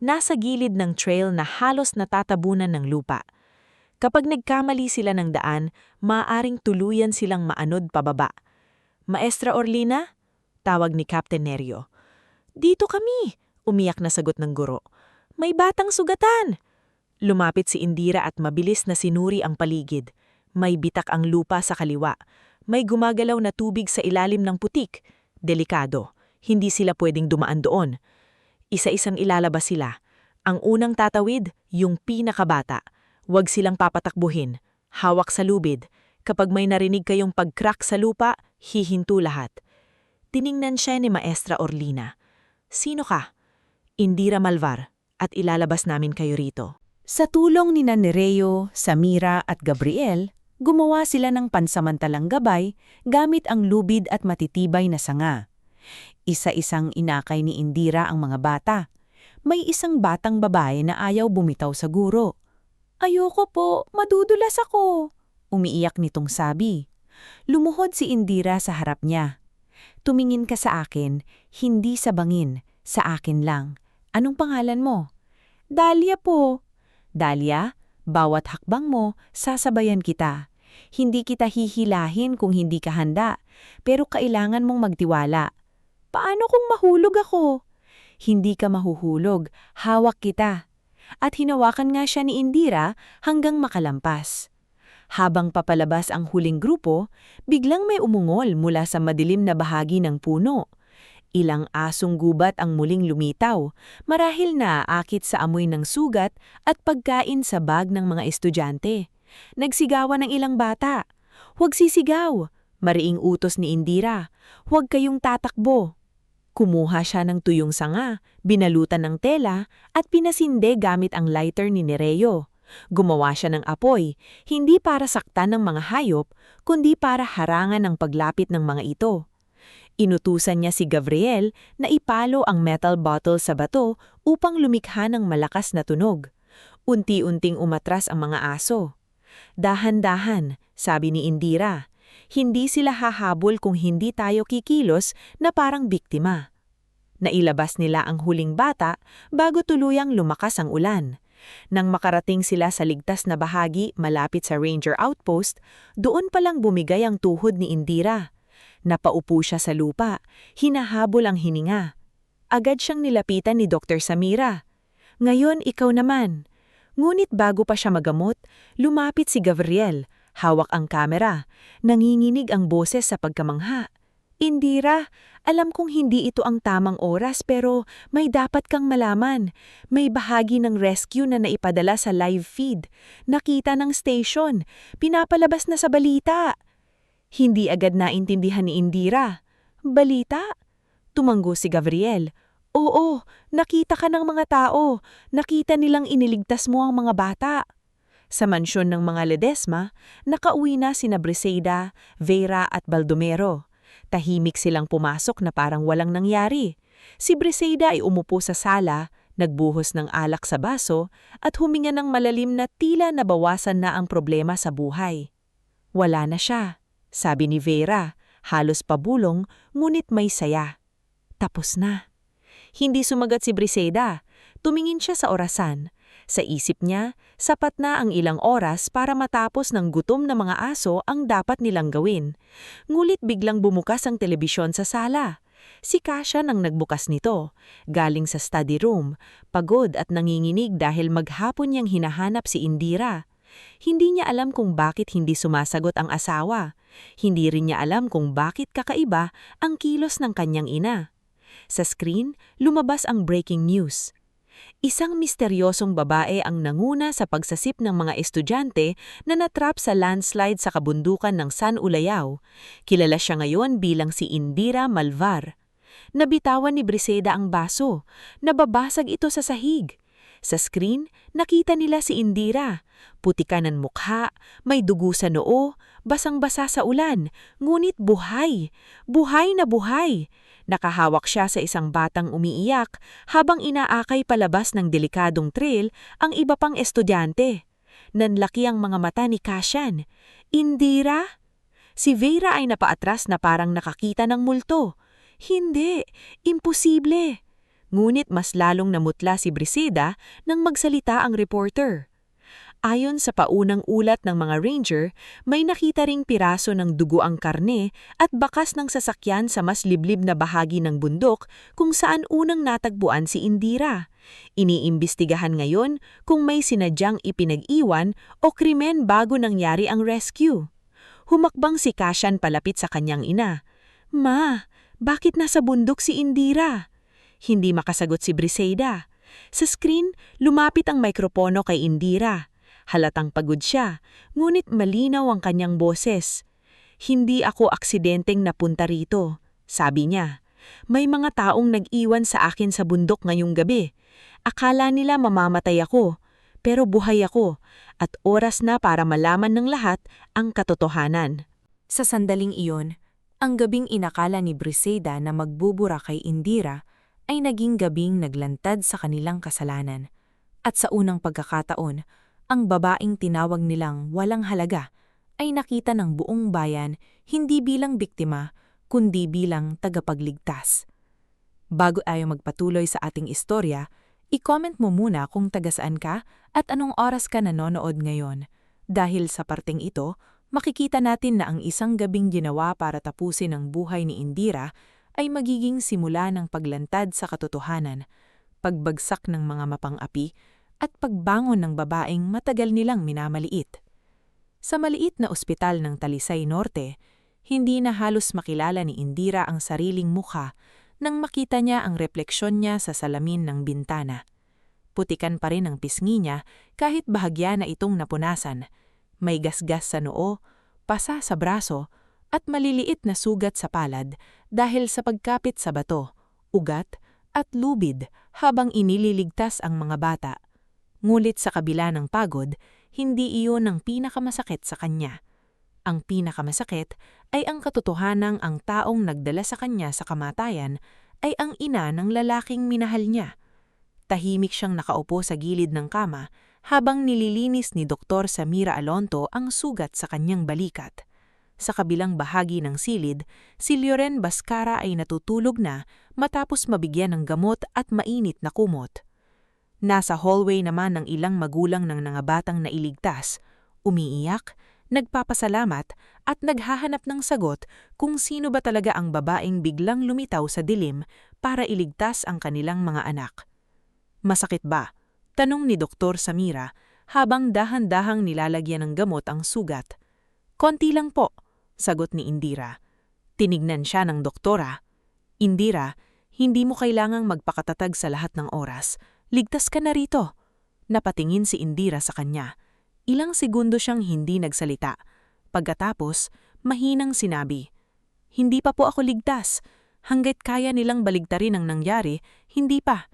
Nasa gilid ng trail na halos natatabunan ng lupa. Kapag nagkamali sila ng daan, maaaring tuluyan silang maanod pababa. Maestra Orlina? Tawag ni Captain Nerio. Dito kami, umiyak na sagot ng guro. May batang sugatan! Lumapit si Indira at mabilis na sinuri ang paligid. May bitak ang lupa sa kaliwa. May gumagalaw na tubig sa ilalim ng putik. Delikado. Hindi sila pwedeng dumaan doon. Isa-isang ilalabas sila. Ang unang tatawid, yung pinakabata. Huwag silang papatakbuhin. Hawak sa lubid. Kapag may narinig kayong pag-crack sa lupa, hihinto lahat. Tiningnan siya ni Maestra Orlina. Sino ka? Indira Malvar, at ilalabas namin kayo rito. Sa tulong ni Nerio, Samira at Gabriel, gumawa sila ng pansamantalang gabay gamit ang lubid at matitibay na sanga. Isa-isang inakay ni Indira ang mga bata. May isang batang babae na ayaw bumitaw sa guro. "Ayoko po, madudulas ako," umiiyak nitong sabi. Lumuhod si Indira sa harap niya. "Tumingin ka sa akin, hindi sa bangin, sa akin lang. Anong pangalan mo?" "Dahlia po." "Dahlia, bawat hakbang mo, sasabayan kita. Hindi kita hihilahin kung hindi ka handa, pero kailangan mong magtiwala." "Paano kung mahulog ako?" "Hindi ka mahuhulog, hawak kita." At hinawakan nga siya ni Indira hanggang makalampas. Habang papalabas ang huling grupo, biglang may umungol mula sa madilim na bahagi ng puno. Ilang asong gubat ang muling lumitaw, marahil naaakit sa amoy ng sugat at pagkain sa bag ng mga estudyante. Nagsigawan ng ilang bata. "Huwag sisigaw!" Mariing utos ni Indira. "Huwag kayong tatakbo." Kumuha siya ng tuyong sanga, binalutan ng tela, at pinasinde gamit ang lighter ni Nereo. Gumawa siya ng apoy, hindi para saktan ng mga hayop, kundi para harangan ang paglapit ng mga ito. Inutusan niya si Gabriel na ipalo ang metal bottle sa bato upang lumikha ng malakas na tunog. Unti-unting umatras ang mga aso. "Dahan-dahan," sabi ni Indira. "Hindi sila hahabol kung hindi tayo kikilos na parang biktima." Nailabas nila ang huling bata bago tuluyang lumakas ang ulan. Nang makarating sila sa ligtas na bahagi malapit sa Ranger Outpost, doon palang bumigay ang tuhod ni Indira. Napaupo siya sa lupa, hinahabol ang hininga. Agad siyang nilapitan ni Dr. Samira. "Ngayon ikaw naman." Ngunit bago pa siya magamot, lumapit si Gabriel, hawak ang kamera, nanginginig ang boses sa pagkamangha. "Indira, alam kong hindi ito ang tamang oras pero may dapat kang malaman. May bahagi ng rescue na naipadala sa live feed. Nakita ng station. Pinapalabas na sa balita." Hindi agad naintindihan ni Indira. "Balita?" Tumanggo si Gabriel. "Oo, nakita ka ng mga tao. Nakita nilang iniligtas mo ang mga bata." Sa mansyon ng mga Ledesma, nakauwi na sina Briseida, Vera at Baldomero. Tahimik silang pumasok na parang walang nangyari. Si Briseida ay umupo sa sala, nagbuhos ng alak sa baso, at huminga ng malalim na tila nabawasan na ang problema sa buhay. "Wala na siya," sabi ni Vera, halos pabulong, ngunit may saya. "Tapos na." Hindi sumagat si Briseida. Tumingin siya sa orasan. Sa isip niya, sapat na ang ilang oras para matapos ng gutom na mga aso ang dapat nilang gawin. Ngulit biglang bumukas ang telebisyon sa sala. Si Kasia nang nagbukas nito, galing sa study room, pagod at nanginginig dahil maghapon niyang hinahanap si Indira. Hindi niya alam kung bakit hindi sumasagot ang asawa. Hindi rin niya alam kung bakit kakaiba ang kilos ng kanyang ina. Sa screen, lumabas ang breaking news. Isang misteryosong babae ang nanguna sa pagsasip ng mga estudyante na natrap sa landslide sa kabundukan ng San Ulayao. Kilala siya ngayon bilang si Indira Malvar. Nabitawan ni Briseida ang baso. Nababasag ito sa sahig. Sa screen, nakita nila si Indira. Putikan ang mukha, may dugo sa noo, basang-basa sa ulan, ngunit buhay. Buhay na buhay. Nakahawak siya sa isang batang umiiyak habang inaakay palabas ng delikadong trail ang iba pang estudyante. Nanlaki ang mga mata ni Kasian. "Indira?" Si Vera ay napaatras na parang nakakita ng multo. "Hindi, imposible." Ngunit mas lalong namutla si Briseida nang magsalita ang reporter. Ayon sa paunang ulat ng mga ranger, may nakita ring piraso ng dugo ang karne at bakas ng sasakyan sa mas liblib na bahagi ng bundok kung saan unang natagpuan si Indira. Iniimbestigahan ngayon kung may sinadyang ipinag-iwan o krimen bago nangyari ang rescue. Humakbang si Kasian palapit sa kanyang ina. "Ma, bakit nasa bundok si Indira?" Hindi makasagot si Briseida. Sa screen, lumapit ang mikropono kay Indira. Halatang pagod siya, ngunit malinaw ang kanyang boses. "Hindi ako aksidenteng napunta rito," sabi niya. "May mga taong nag-iwan sa akin sa bundok ngayong gabi. Akala nila mamamatay ako, pero buhay ako, at oras na para malaman ng lahat ang katotohanan." Sa sandaling iyon, Ang gabing inakala ni Briseda na magbubura kay Indira ay naging gabing naglantad sa kanilang kasalanan. At sa unang pagkakataon, ang babaeng tinawag nilang walang halaga ay nakita ng buong bayan hindi bilang biktima kundi bilang tagapagligtas. Bago tayo magpatuloy sa ating istorya, i-comment mo muna kung taga-saan ka at anong oras ka nanonood ngayon. Dahil sa parteng ito, makikita natin na ang isang gabing ginawa para tapusin ang buhay ni Indira ay magiging simula ng paglantad sa katotohanan, pagbagsak ng mga mapang-api, at pagbangon ng babaeng matagal nilang minamaliit. Sa maliit na ospital ng Talisay Norte, hindi na halos makilala ni Indira ang sariling mukha nang makita niya ang refleksyon niya sa salamin ng bintana. Putikan pa rin ang pisngi niya kahit bahagya na itong napunasan. May gasgas sa noo, pasa sa braso, at maliliit na sugat sa palad dahil sa pagkapit sa bato, ugat, at lubid habang inililigtas ang mga bata. Ngulit sa kabila ng pagod, hindi iyon ang pinakamasakit sa kanya. Ang pinakamasakit ay ang katotohanang ang taong nagdala sa kanya sa kamatayan ay ang ina ng lalaking minahal niya. Tahimik siyang nakaupo sa gilid ng kama habang nililinis ni Dr. Samira Alonto ang sugat sa kanyang balikat. Sa kabilang bahagi ng silid, si Loren Bascara ay natutulog na matapos mabigyan ng gamot at mainit na kumot. Nasa hallway naman ng ilang magulang ng mga batang nailigtas, umiiyak, nagpapasalamat at naghahanap ng sagot kung sino ba talaga ang babaeng biglang lumitaw sa dilim para iligtas ang kanilang mga anak. Masakit ba? Tanong ni Dr. Samira habang dahan-dahang nilalagyan ng gamot ang sugat. Konti lang po, sagot ni Indira. Tinignan siya ng doktora. Indira, hindi mo kailangang magpakatatag sa lahat ng oras. Ligtas ka na rito. Napatingin si Indira sa kanya. Ilang segundo siyang hindi nagsalita. Pagkatapos, mahinang sinabi, "Hindi pa po ako ligtas. Hangga't kaya nilang baligtarin ang nangyari, hindi pa."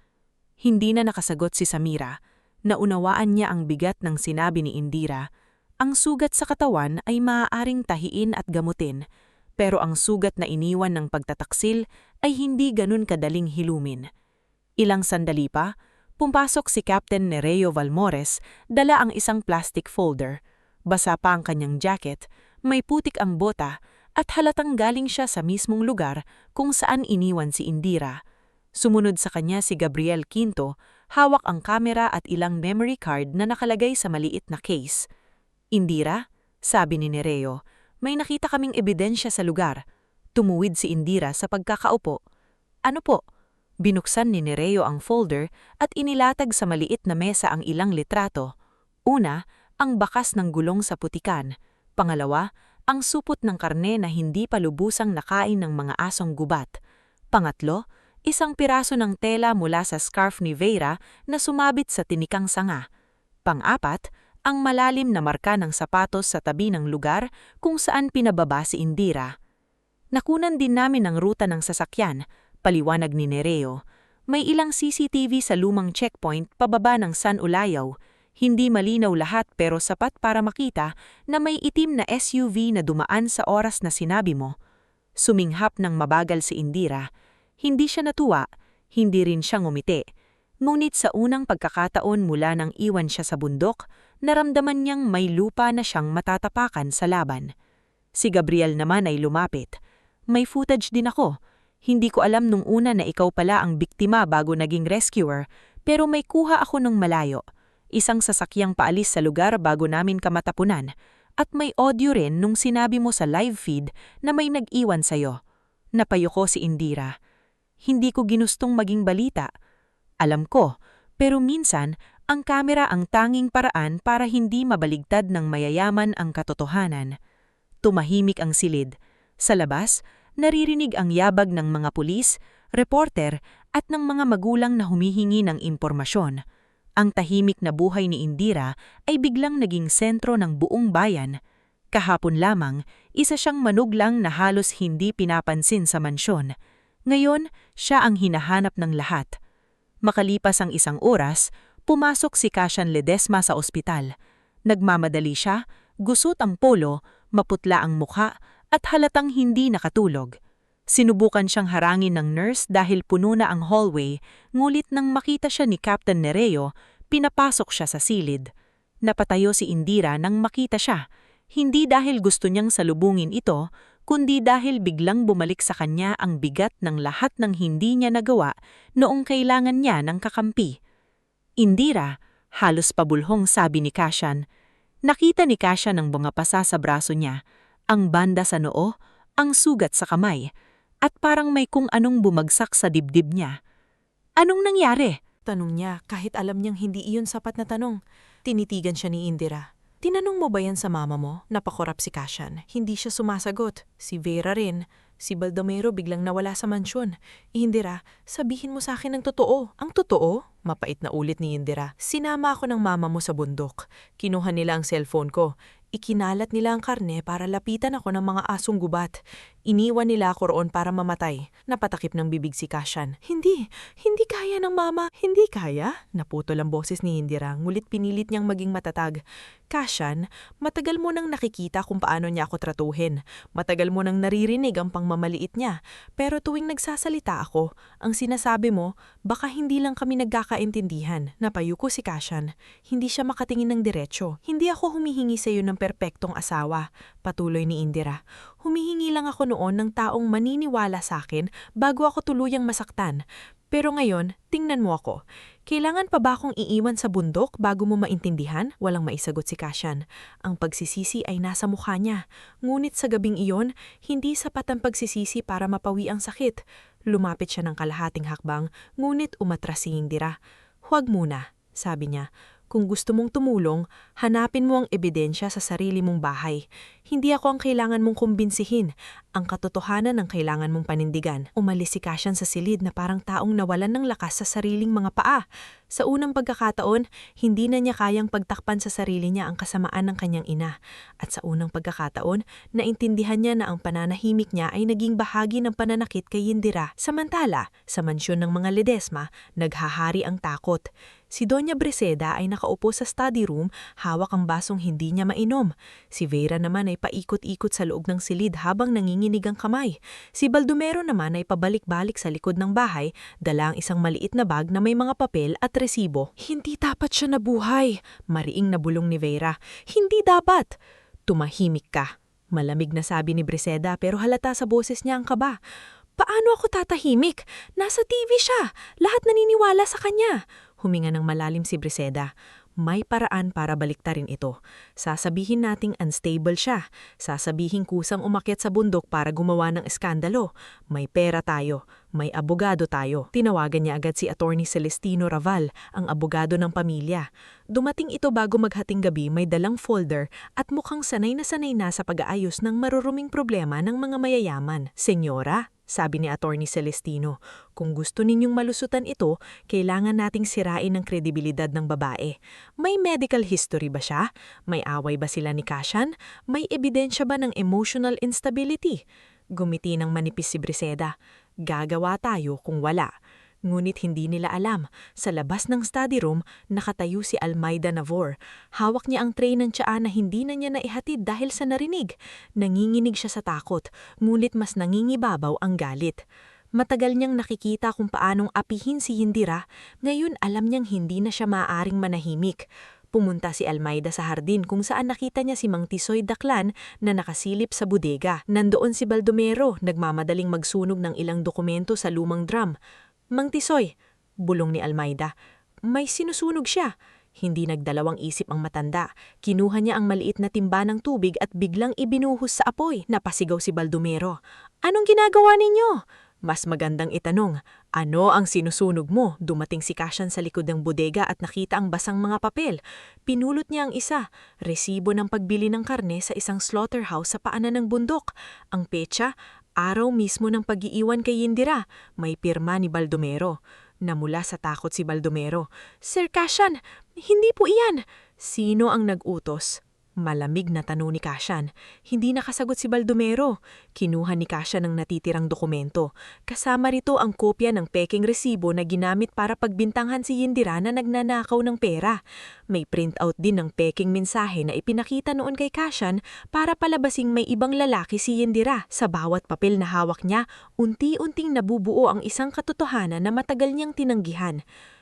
Hindi na nakasagot si Samira. Naunawaan niya ang bigat ng sinabi ni Indira. Ang sugat sa katawan ay maaaring tahiin at gamutin, pero ang sugat na iniwan ng pagtataksil ay hindi ganun kadaling hilumin. Ilang sandali pa, pumpasok si Captain Nereo Valmores, dala ang isang plastic folder. Basa pa ang kanyang jacket, may putik ang bota, at halatang galing siya sa mismong lugar kung saan iniwan si Indira. Sumunod sa kanya si Gabriel Quinto, hawak ang kamera at ilang memory card na nakalagay sa maliit na case. "Indira," sabi ni Nereo, "may nakita kaming ebidensya sa lugar." Tumuwid si Indira sa pagkakaupo. "Ano po?" Binuksan ni Nereo ang folder at inilatag sa maliit na mesa ang ilang litrato. Una, ang bakas ng gulong sa putikan. Pangalawa, ang supot ng karne na hindi pa lubusang nakain ng mga asong gubat. Pangatlo, isang piraso ng tela mula sa scarf ni Vera na sumabit sa tinikang sanga. Pang-apat, ang malalim na marka ng sapatos sa tabi ng lugar kung saan pinababa si Indira. "Nakunan din namin ang ruta ng sasakyan," paliwanag ni Nereo. "May ilang CCTV sa lumang checkpoint pababa ng San Ulayaw. Hindi malinaw lahat pero sapat para makita na may itim na SUV na dumaan sa oras na sinabi mo." Suminghap ng mabagal si Indira. Hindi siya natuwa, hindi rin siya ngumiti. Ngunit sa unang pagkakataon mula nang iwan siya sa bundok, naramdaman niyang may lupa na siyang matatapakan sa laban. Si Gabriel naman ay lumapit. "May footage din ako. Hindi ko alam nung una na ikaw pala ang biktima bago naging rescuer, pero may kuha ako nung malayo. Isang sasakyang paalis sa lugar bago namin ka matapunan. At may audio rin nung sinabi mo sa live feed na may nag-iwan sa'yo." Napayuko si Indira. "Hindi ko ginustong maging balita." "Alam ko, pero minsan, ang kamera ang tanging paraan para hindi mabaligtad ng mayayaman ang katotohanan." Tumahimik ang silid. Sa labas, naririnig ang yabag ng mga pulis, reporter, at ng mga magulang na humihingi ng impormasyon. Ang tahimik na buhay ni Indira ay biglang naging sentro ng buong bayan. Kahapon lamang, isa siyang manuglang na halos hindi pinapansin sa mansyon. Ngayon, siya ang hinahanap ng lahat. Makalipas ang isang oras, pumasok si Cassian Ledesma sa ospital. Nagmamadali siya, gusot ang polo, maputla ang mukha, at halatang hindi nakatulog. Sinubukan siyang harangin ng nurse dahil puno na ang hallway, ngulit nang makita siya ni Captain Nereo, pinapasok siya sa silid. Napatayo si Indira nang makita siya, hindi dahil gusto niyang salubungin ito, kundi dahil biglang bumalik sa kanya ang bigat ng lahat ng hindi niya nagawa noong kailangan niya ng kakampi. Indira, halos pabulhong sabi ni Kasyan. Nakita ni Kasyan ang bungapasa sa braso niya, ang banda sa noo, ang sugat sa kamay, at parang may kung anong bumagsak sa dibdib niya. Anong nangyari? Tanong niya kahit alam niyang hindi iyon sapat na tanong. Tinitigan siya ni Indira. Tinanong mo ba yan sa mama mo? Napakorap si Kasyan. Hindi siya sumasagot. Si Vera rin. Si Baldomero biglang nawala sa mansyon. Indira, sabihin mo sa akin ang totoo. Ang totoo? Mapait na ulit ni Indira. Sinama ako ng mama mo sa bundok. Kinuha nila ang cellphone ko. Ikinalat nila ang karne para lapitan ako ng mga asong gubat. Iniwan nila ako roon para mamatay. Napatakip ng bibig si Kasyan. Hindi kaya ng mama. Hindi kaya? Naputol ang boses ni Indira, ngulit pinilit niyang maging matatag. Kasyan, matagal mo nang nakikita kung paano niya ako tratuhin. Matagal mo nang naririnig ang pangmamaliit niya. Pero tuwing nagsasalita ako, ang sinasabi mo, baka hindi lang kami nagkakaintindihan. Napayuko si Kasyan. Hindi siya makatingin ng diretsyo. Hindi ako humihingi sa iyo ng perpektong asawa, patuloy ni Indira. Humihingi lang ako noon ng taong maniniwala sa akin bago ako tuluyang masaktan. Pero ngayon, tingnan mo ako. Kailangan pa ba akong iiwan sa bundok bago mo maintindihan? Walang maisagot si Kasyan. Ang pagsisisi ay nasa mukha niya. Ngunit sa gabing iyon, hindi sapat ang pagsisisi para mapawi ang sakit. Lumapit siya ng kalahating hakbang, ngunit umatras si Indira. Huwag muna, sabi niya. Kung gusto mong tumulong, hanapin mo ang ebidensya sa sarili mong bahay. Hindi ako ang kailangan mong kumbinsihin. Ang katotohanan ang kailangan mong panindigan. Umalis si Kasyan sa silid na parang taong nawalan ng lakas sa sariling mga paa. Sa unang pagkakataon, hindi na niya kayang pagtakpan sa sarili niya ang kasamaan ng kanyang ina. At sa unang pagkakataon, naintindihan niya na ang pananahimik niya ay naging bahagi ng pananakit kay Indira. Samantala, sa mansyon ng mga Ledesma, naghahari ang takot. Si Doña Briseda ay nakaupo sa study room, hawak ang basong hindi niya mainom. Si Vera naman ay paikot-ikot sa loob ng silid habang nanginginig ang kamay. Si Baldomero naman ay pabalik-balik sa likod ng bahay, dala ang isang maliit na bag na may mga papel at resibo. Hindi dapat siya nabuhay, mariing nabulong ni Vera. Hindi dapat. Tumahimik ka. Malamig na sabi ni Briseda pero halata sa boses niya ang kaba. Paano ako tatahimik? Nasa TV siya. Lahat naniniwala sa kanya. Huminga ng malalim si Briseda. May paraan para baliktarin ito. Sasabihin nating unstable siya. Sasabihin kusang umakyat sa bundok para gumawa ng eskandalo. May pera tayo. May abogado tayo. Tinawagan niya agad si Attorney Celestino Raval, ang abogado ng pamilya. Dumating ito bago maghating gabi, may dalang folder at mukhang sanay na sa pag-aayos ng maruruming problema ng mga mayayaman. Senyora, sabi ni Attorney Celestino, kung gusto ninyong malusutan ito, kailangan nating sirain ang kredibilidad ng babae. May medical history ba siya? May away ba sila ni Kasyan? May ebidensya ba ng emotional instability? Gumiti ng manipis si Briseda. Gagawa tayo kung wala. Ngunit hindi nila alam, sa labas ng study room, nakatayo si Almayda Navor. Hawak niya ang tray ng tsaa na hindi na niya naihatid dahil sa narinig. Nanginginig siya sa takot, ngunit mas nangingibabaw ang galit. Matagal niyang nakikita kung paanong apihin si Indira, ngayon alam niyang hindi na siya maaaring manahimik. Pumunta si Almayda sa hardin kung saan nakita niya si Mang Tisoy Daklan na nakasilip sa bodega. Nandoon si Baldomero, nagmamadaling magsunog ng ilang dokumento sa lumang drum. Mang Tisoy, bulong ni Almayda, may sinusunog siya. Hindi nagdalawang isip ang matanda. Kinuha niya ang maliit na timba ng tubig at biglang ibinuhos sa apoy. Napasigaw si Baldomero. Anong ginagawa ninyo? Mas magandang itanong, ano ang sinusunog mo? Dumating si Kasyan sa likod ng bodega at nakita ang basang mga papel. Pinulot niya ang isa, resibo ng pagbili ng karne sa isang slaughterhouse sa paanan ng bundok. Ang petsa, araw mismo ng pag-iiwan kay Indira, may pirma ni Baldomero. Namula sa takot si Baldomero. Sir Kasyan, hindi po iyan. Sino ang nag-utos? Malamig na tanong ni Kasyan. Hindi nakasagot si Baldomero. Kinuha ni Kasyan ang natitirang dokumento. Kasama rito ang kopya ng peking resibo na ginamit para pagbintangan si Yindira na nagnanakaw ng pera. May printout din ng peking mensahe na ipinakita noon kay Kasyan para palabasing may ibang lalaki si Yindira. Sa bawat papel na hawak niya, unti-unting nabubuo ang isang katotohanan na matagal niyang tinanggihan.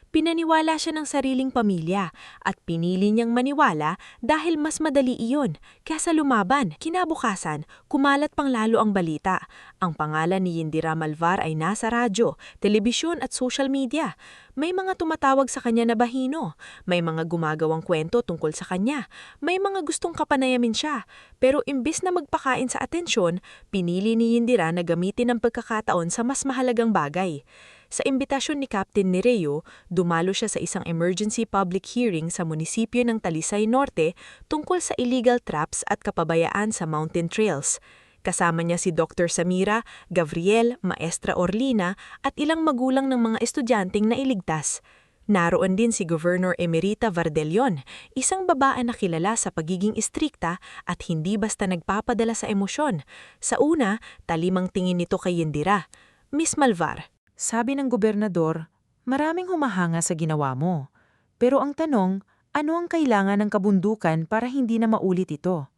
Pinaniwala siya ng sariling pamilya at pinili niyang maniwala dahil mas madali iyon kaysa lumaban. Kinabukasan, kumalat pang lalo ang balita. Ang pangalan ni Yindira Malvar ay nasa radyo, telebisyon at social media. May mga tumatawag sa kanya na bahino, may mga gumagawang kwento tungkol sa kanya, may mga gustong kapanayamin siya. Pero imbis na magpakain sa atensyon, pinili ni Yindira na gamitin ang pagkakataon sa mas mahalagang bagay. Sa imbitasyon ni Captain Nereo, dumalo siya sa isang emergency public hearing sa munisipyo ng Talisay Norte tungkol sa illegal traps at kapabayaan sa mountain trails. Kasama niya si Dr. Samira, Gabriel, Maestra Orlina at ilang magulang ng mga estudyanteng nailigtas. Naroon din si Governor Emerita Vardelion, isang babae na kilala sa pagiging istrikta at hindi basta nagpapadala sa emosyon. Sa una, talimang tingin nito kay Yindira. Miss Malvar, Sabi ng gobernador, maraming humahanga sa ginawa mo. Pero ang tanong, ano ang kailangan ng kabundukan para hindi na maulit ito?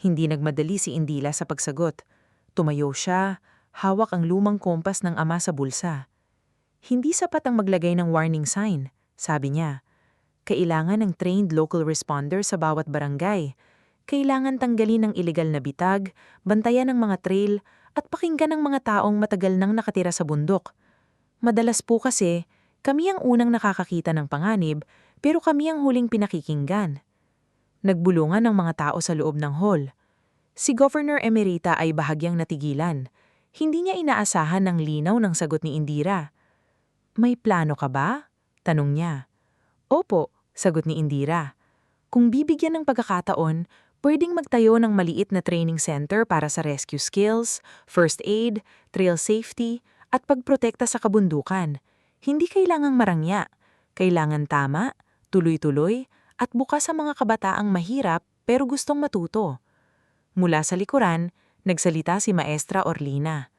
Hindi nagmadali si Indila sa pagsagot. Tumayo siya, hawak ang lumang kompas ng ama sa bulsa. Hindi sapat ang maglagay ng warning sign, sabi niya. Kailangan ng trained local responder sa bawat barangay. Kailangan tanggalin ang ilegal na bitag, bantayan ang mga trail, at pakinggan ng mga taong matagal nang nakatira sa bundok. Madalas po kasi, kami ang unang nakakakita ng panganib, pero kami ang huling pinakikinggan. Nagbulungan ng mga tao sa loob ng hall. Si Governor Emerita ay bahagyang natigilan. Hindi niya inaasahan ng linaw ng sagot ni Indira. May plano ka ba? Tanong niya. Opo, sagot ni Indira. Kung bibigyan ng pagkakataon, pwedeng magtayo ng maliit na training center para sa rescue skills, first aid, trail safety, at pagprotekta sa kabundukan. Hindi kailangang marangya. Kailangan tama, tuloy-tuloy, at bukas sa mga kabataang mahirap pero gustong matuto. Mula sa likuran, nagsalita si Maestra Orlina.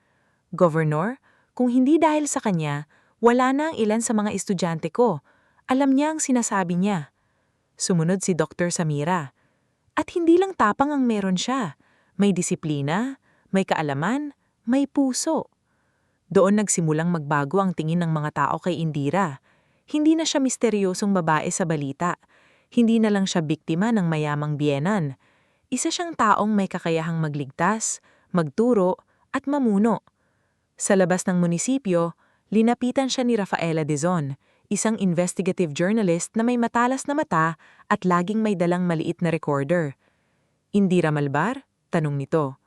Governor, kung hindi dahil sa kanya, wala na ang ilan sa mga estudyante ko. Alam niya ang sinasabi niya. Sumunod si Dr. Samira. At hindi lang tapang ang meron siya. May disiplina, may kaalaman, may puso. Doon nagsimulang magbago ang tingin ng mga tao kay Indira. Hindi na siya misteryosong babae sa balita. Hindi na lang siya biktima ng mayamang biyenan. Isa siyang taong may kakayahang magligtas, magturo, at mamuno. Sa labas ng munisipyo, linapitan siya ni Rafaela Dizon, isang investigative journalist na may matalas na mata at laging may dalang maliit na recorder. Indira Malvar? Tanong nito.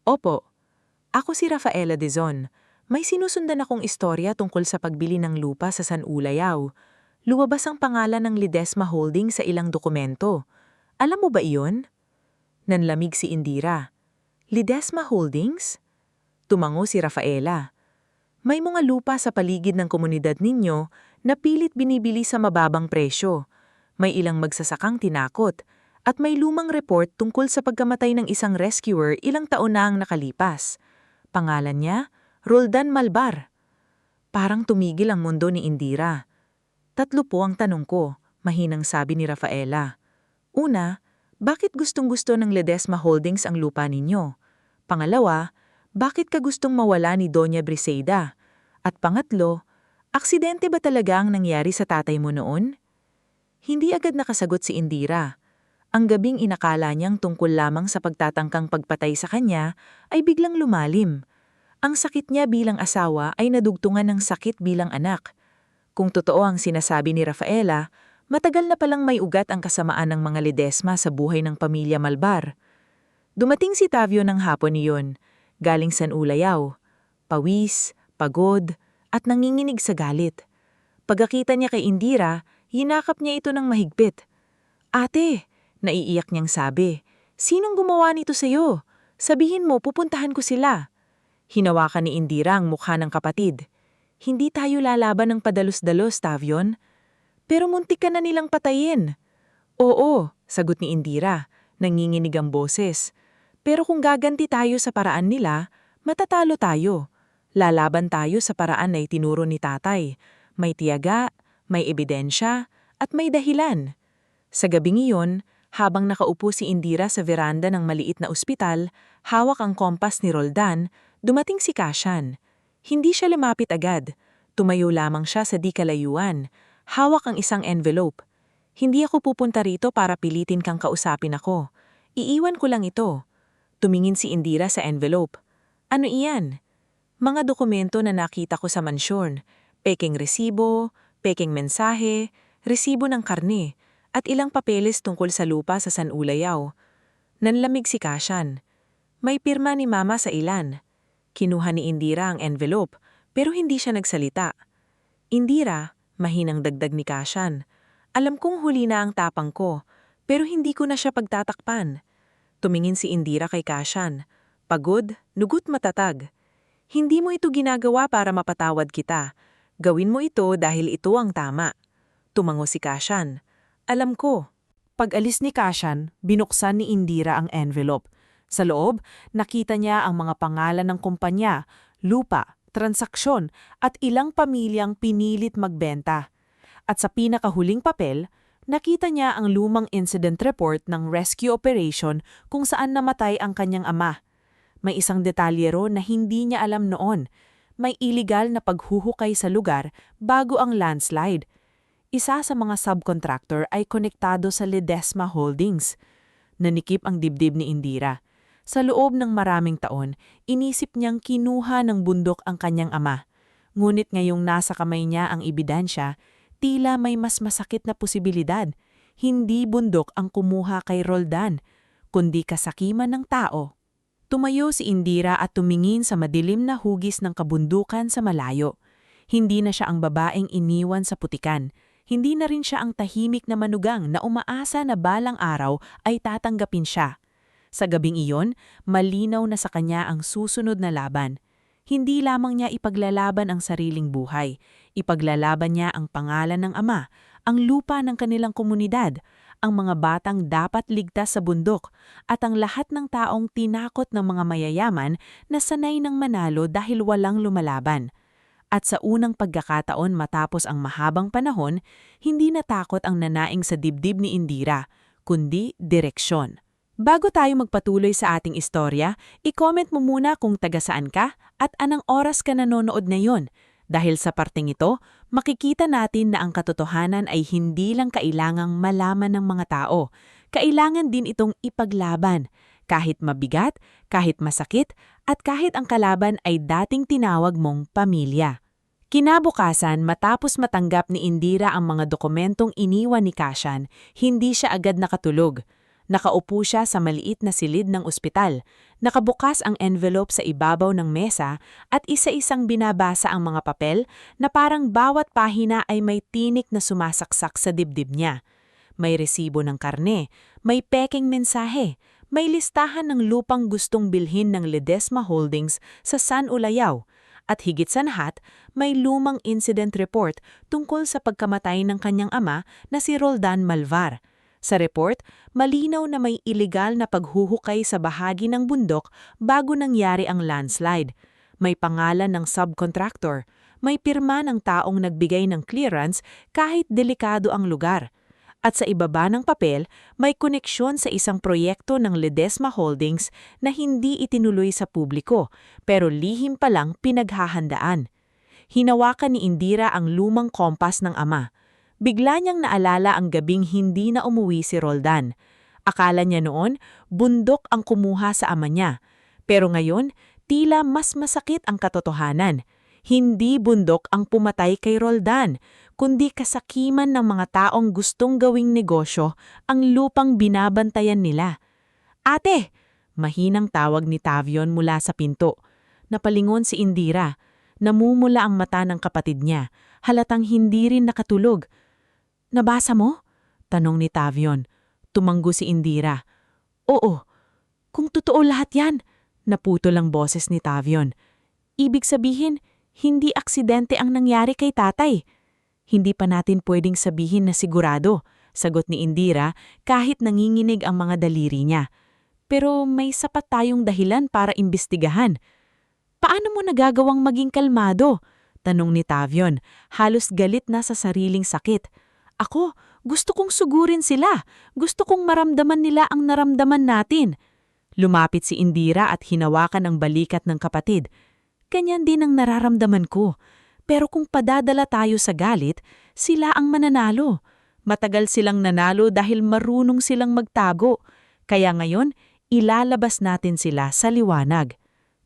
Opo. Ako si Rafaela Dizon. May sinusundan akong istorya tungkol sa pagbili ng lupa sa San Ulayaw. Luwabas ang pangalan ng Ledesma Holdings sa ilang dokumento. Alam mo ba iyon? Nanlamig si Indira. Ledesma Holdings? Tumango si Rafaela. May mga lupa sa paligid ng komunidad ninyo na pilit binibili sa mababang presyo. May ilang magsasakang tinakot at may lumang report tungkol sa pagkamatay ng isang rescuer ilang taon na ang nakalipas. Pangalan niya, Roldan Malvar. Parang tumigil ang mundo ni Indira. 3 po ang tanong ko, mahinang sabi ni Rafaela. Una, bakit gustong-gusto ng Ledesma Holdings ang lupa ninyo? Pangalawa, bakit ka gustong mawala ni Doña Briseida? At pangatlo, aksidente ba talaga ang nangyari sa tatay mo noon? Hindi agad nakasagot si Indira. Ang gabing inakala niyang tungkol lamang sa pagtatangkang pagpatay sa kanya ay biglang lumalim. Ang sakit niya bilang asawa ay nadugtungan ng sakit bilang anak. Kung totoo ang sinasabi ni Rafaela, matagal na palang may ugat ang kasamaan ng mga Ledesma sa buhay ng pamilya Malvar. Dumating si Tavio ng hapon iyon, galing San Ulayaw. Pawis, pagod, at nanginginig sa galit. Pagkakita niya kay Indira, hinakap niya ito ng mahigpit. Ate, naiiyak niyang sabi, sinong gumawa nito sa'yo? Sabihin mo, pupuntahan ko sila. Hinawakan ni Indira ang mukha ng kapatid. Hindi tayo lalaban ng padalos-dalos, Tavion. Pero muntik ka na nilang patayin. Oo, sagot ni Indira. Nanginginig ang boses. Pero kung gaganti tayo sa paraan nila, matatalo tayo. Lalaban tayo sa paraan na itinuro ni tatay. May tiyaga, may ebidensya, at may dahilan. Sa gabing iyon, habang nakaupo si Indira sa veranda ng maliit na ospital, hawak ang kompas ni Roldan, dumating si Kasyan. Hindi siya lumapit agad. Tumayo lamang siya sa di kalayuan. Hawak ang isang envelope. Hindi ako pupunta rito para pilitin kang kausapin ako. Iiwan ko lang ito. Tumingin si Indira sa envelope. Ano iyan? Mga dokumento na nakita ko sa mansyon. Peking resibo, peking mensahe, resibo ng karne, at ilang papeles tungkol sa lupa sa San Ulayaw. Nanlamig si Kasyan. May pirma ni Mama sa ilan. Kinuha ni Indira ang envelope, pero hindi siya nagsalita. Indira, mahinang dagdag ni Kasyan. Alam kong huli na ang tapang ko, pero hindi ko na siya pagtatakpan. Tumingin si Indira kay Kasyan. Pagod, nugut matatag. Hindi mo ito ginagawa para mapatawad kita. Gawin mo ito dahil ito ang tama. Tumango si Kasyan. Alam ko. Pag-alis ni Kasyan, binuksan ni Indira ang envelope. Sa loob, nakita niya ang mga pangalan ng kumpanya, lupa, transaksyon, at ilang pamilyang pinilit magbenta. At sa pinakahuling papel, nakita niya ang lumang incident report ng rescue operation kung saan namatay ang kanyang ama. May isang detalye ron na hindi niya alam noon. May iligal na paghuhukay sa lugar bago ang landslide. Isa sa mga subcontractor ay konektado sa Ledesma Holdings. Nanikip ang dibdib ni Indira. Sa loob ng maraming taon, inisip niyang kinuha ng bundok ang kanyang ama. Ngunit ngayong nasa kamay niya ang ebidensya, tila may mas masakit na posibilidad. Hindi bundok ang kumuha kay Roldan, kundi kasakiman ng tao. Tumayo si Indira at tumingin sa madilim na hugis ng kabundukan sa malayo. Hindi na siya ang babaeng iniwan sa putikan. Hindi na rin siya ang tahimik na manugang na umaasa na balang araw ay tatanggapin siya. Sa gabing iyon, malinaw na sa kanya ang susunod na laban. Hindi lamang niya ipaglalaban ang sariling buhay, ipaglalaban niya ang pangalan ng ama, ang lupa ng kanilang komunidad, ang mga batang dapat ligtas sa bundok, at ang lahat ng taong tinakot ng mga mayayaman na sanay ng manalo dahil walang lumalaban. At sa unang pagkakataon matapos ang mahabang panahon, hindi natakot ang nanaing sa dibdib ni Indira, kundi direksyon. Bago tayo magpatuloy sa ating istorya, i-comment mo muna kung taga saan ka at anong oras ka nanonood ngayon. Dahil sa parteng ito, makikita natin na ang katotohanan ay hindi lang kailangang malaman ng mga tao. Kailangan din itong ipaglaban, kahit mabigat, kahit masakit, at kahit ang kalaban ay dating tinawag mong pamilya. Kinabukasan, matapos matanggap ni Indira ang mga dokumentong iniwan ni Kasyan, hindi siya agad nakatulog. Nakaupo siya sa maliit na silid ng ospital, nakabukas ang envelope sa ibabaw ng mesa at isa-isang binabasa ang mga papel na parang bawat pahina ay may tinik na sumasaksak sa dibdib niya. May resibo ng karne, may peking mensahe, may listahan ng lupang gustong bilhin ng Ledesma Holdings sa San Ulayaw, at higit sa lahat, may lumang incident report tungkol sa pagkamatay ng kanyang ama na si Roldan Malvar. Sa report, malinaw na may iligal na paghuhukay sa bahagi ng bundok bago nangyari ang landslide. May pangalan ng subcontractor, may pirma ng taong nagbigay ng clearance kahit delikado ang lugar. At sa ibaba ng papel, may koneksyon sa isang proyekto ng Ledesma Holdings na hindi itinuloy sa publiko, pero lihim palang pinaghahandaan. Hinawakan ni Indira ang lumang kompas ng ama. Bigla niyang naalala ang gabing hindi na umuwi si Roldan. Akala niya noon, bundok ang kumuha sa ama niya. Pero ngayon, tila mas masakit ang katotohanan. Hindi bundok ang pumatay kay Roldan, kundi kasakiman ng mga taong gustong gawing negosyo ang lupang binabantayan nila. "Ate!" Mahinang tawag ni Tavion mula sa pinto. Napalingon si Indira. Namumula ang mata ng kapatid niya. Halatang hindi rin nakatulog. "Nabasa mo?" tanong ni Tavion. Tumanggo si Indira. "Oo, kung totoo lahat yan," naputol ang boses ni Tavion. "Ibig sabihin, hindi aksidente ang nangyari kay tatay. Hindi pa natin pwedeng sabihin na sigurado. sagot ni Indira kahit nanginginig ang mga daliri niya. Pero may sapat tayong dahilan para imbestigahan. Paano mo nagagawang maging kalmado? Tanong ni Tavion, halos galit na sa sariling sakit. Ako, gusto kong sugurin sila. Gusto kong maramdaman nila ang naramdaman natin. Lumapit si Indira at hinawakan ang balikat ng kapatid. Ganyan din ang nararamdaman ko. Pero kung padadala tayo sa galit, sila ang mananalo. Matagal silang nanalo dahil marunong silang magtago. Kaya ngayon, ilalabas natin sila sa liwanag.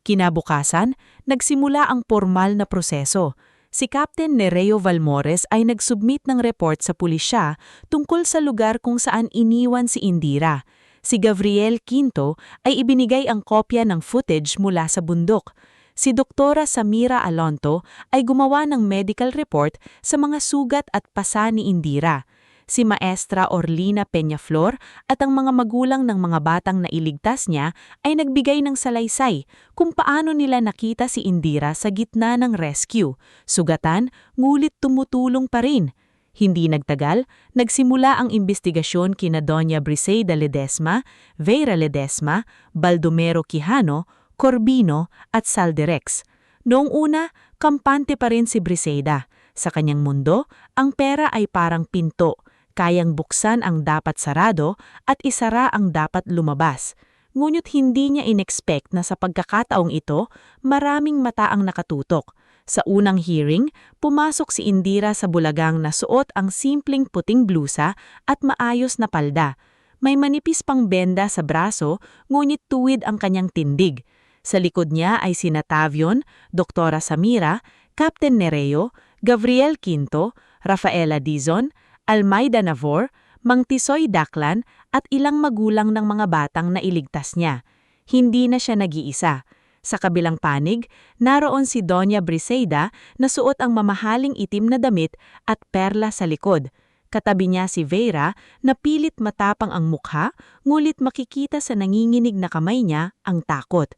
Kinabukasan, nagsimula ang formal na proseso. Si Captain Nereo Valmores ay nagsubmit ng report sa pulisya tungkol sa lugar kung saan iniwan si Indira. Si Gabriel Quinto ay ibinigay ang kopya ng footage mula sa bundok. Si Doktora Samira Alonto ay gumawa ng medical report sa mga sugat at pasa ni Indira. Si Maestra Orlina Peñaflor at ang mga magulang ng mga batang nailigtas niya ay nagbigay ng salaysay kung paano nila nakita si Indira sa gitna ng rescue. Sugatan, ngulit tumutulong pa rin. Hindi nagtagal, nagsimula ang imbestigasyon kina Doña Briseida Ledesma, Veira Ledesma, Baldomero Quijano, Corbino at Saldirex. Noong una, kampante pa rin si Briseida. Sa kanyang mundo, ang pera ay parang pinto. Kayang buksan ang dapat sarado at isara ang dapat lumabas. Ngunit hindi niya inexpect na sa pagkakataong ito, maraming mata ang nakatutok. Sa unang hearing, pumasok si Indira sa bulagang na suot ang simpleng puting blusa at maayos na palda. May manipis pang benda sa braso, ngunit tuwid ang kanyang tindig. Sa likod niya ay sina Tavion, Doktora Samira, Captain Nereo, Gabriel Quinto, Rafaela Dizon, Almayda Navor, Mang Tisoy Daclan at ilang magulang ng mga batang nailigtas niya. Hindi na siya nag-iisa. Sa kabilang panig, naroon si Doña Briseida na suot ang mamahaling itim na damit at perla sa likod. Katabi niya si Veira na pilit matapang ang mukha, ngulit makikita sa nanginginig na kamay niya ang takot.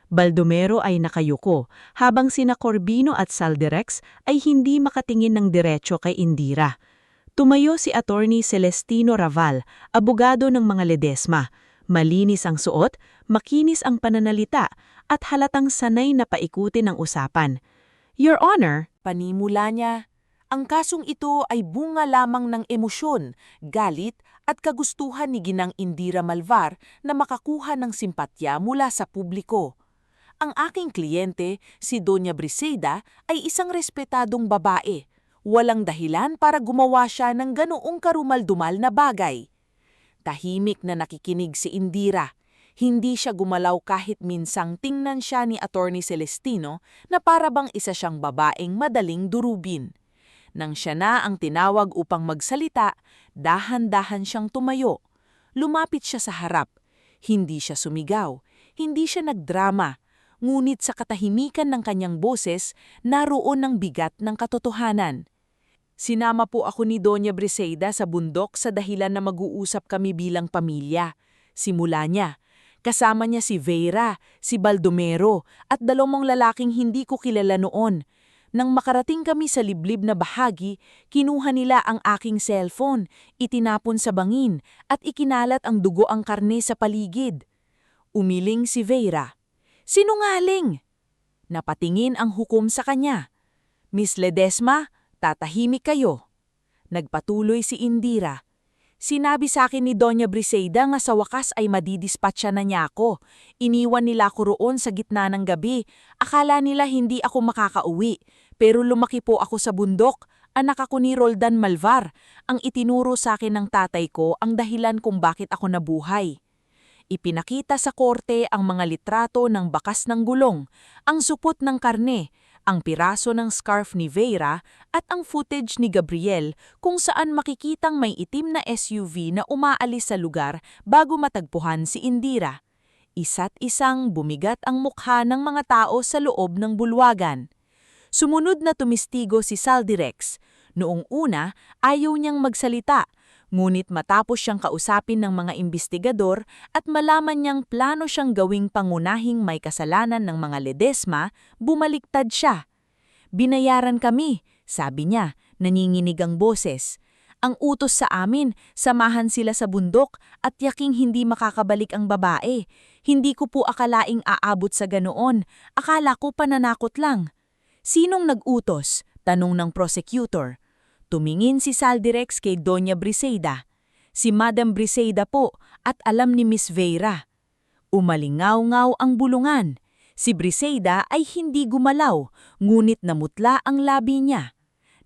Baldomero ay nakayuko, habang sina Corbino at Saldirex ay hindi makatingin ng diretso kay Indira. Tumayo si Attorney Celestino Raval, abogado ng mga Ledesma. Malinis ang suot, makinis ang pananalita, at halatang sanay na paikutin ang usapan. Your Honor, Panimula niya, ang kasong ito ay bunga lamang ng emosyon, galit at kagustuhan ni Ginang Indira Malvar na makakuha ng simpatya mula sa publiko. Ang aking kliyente, si Doña Briseida, ay isang respetadong babae. Walang dahilan para gumawa siya ng ganoong karumal-dumal na bagay. Tahimik na nakikinig si Indira. Hindi siya gumalaw kahit minsang tingnan siya ni Attorney Celestino na parabang isa siyang babaeng madaling durubin. Nang siya na ang tinawag upang magsalita, dahan-dahan siyang tumayo. Lumapit siya sa harap. Hindi siya sumigaw. Hindi siya nagdrama. Ngunit sa katahimikan ng kanyang boses, naroon ang bigat ng katotohanan. Sinama po ako ni Doña Briseida sa bundok sa dahilan na mag-uusap kami bilang pamilya. Simula niya. Kasama niya si Veira, si Baldomero, at dalawang lalaking hindi ko kilala noon. Nang makarating kami sa liblib na bahagi, kinuha nila ang aking cellphone, itinapon sa bangin, at ikinalat ang dugo ang karne sa paligid. Umiling si Veira. Sinungaling! Napatingin ang hukom sa kanya. Miss Ledesma, tatahimik kayo. Nagpatuloy si Indira. Sinabi sa akin ni Doña Briseida nga sa wakas ay madidispatcha na niya ako. Iniwan nila ako roon sa gitna ng gabi. Akala nila hindi ako makakauwi. Pero lumaki po ako sa bundok. Anak ako ni Roldan Malvar. Ang itinuro sa akin ng tatay ko ang dahilan kung bakit ako nabuhay. Ipinakita sa korte ang mga litrato ng bakas ng gulong, ang supot ng karne, ang piraso ng scarf ni Veira at ang footage ni Gabriel kung saan makikitang may itim na SUV na umaalis sa lugar bago matagpuan si Indira. Isa't isang bumigat ang mukha ng mga tao sa loob ng bulwagan. Sumunod na tumistigo si Saldirex. Noong una, ayaw niyang magsalita. Ngunit matapos siyang kausapin ng mga imbestigador at malaman niyang plano siyang gawing pangunahing may kasalanan ng mga Ledesma, bumaliktad siya. Binayaran kami, sabi niya, nanginginig ang boses. Ang utos sa amin, samahan sila sa bundok at yaking hindi makakabalik ang babae. Hindi ko po akalaing aabot sa ganoon. Akala ko pananakot lang. Sinong nag-utos? Tanong ng prosecutor. Tumingin si Saldirex kay Doña Briseida. Si Madam Briseida po at alam ni Miss Veira. Umalingaw-ngaw ang bulungan. Si Briseida ay hindi gumalaw, ngunit namutla ang labi niya.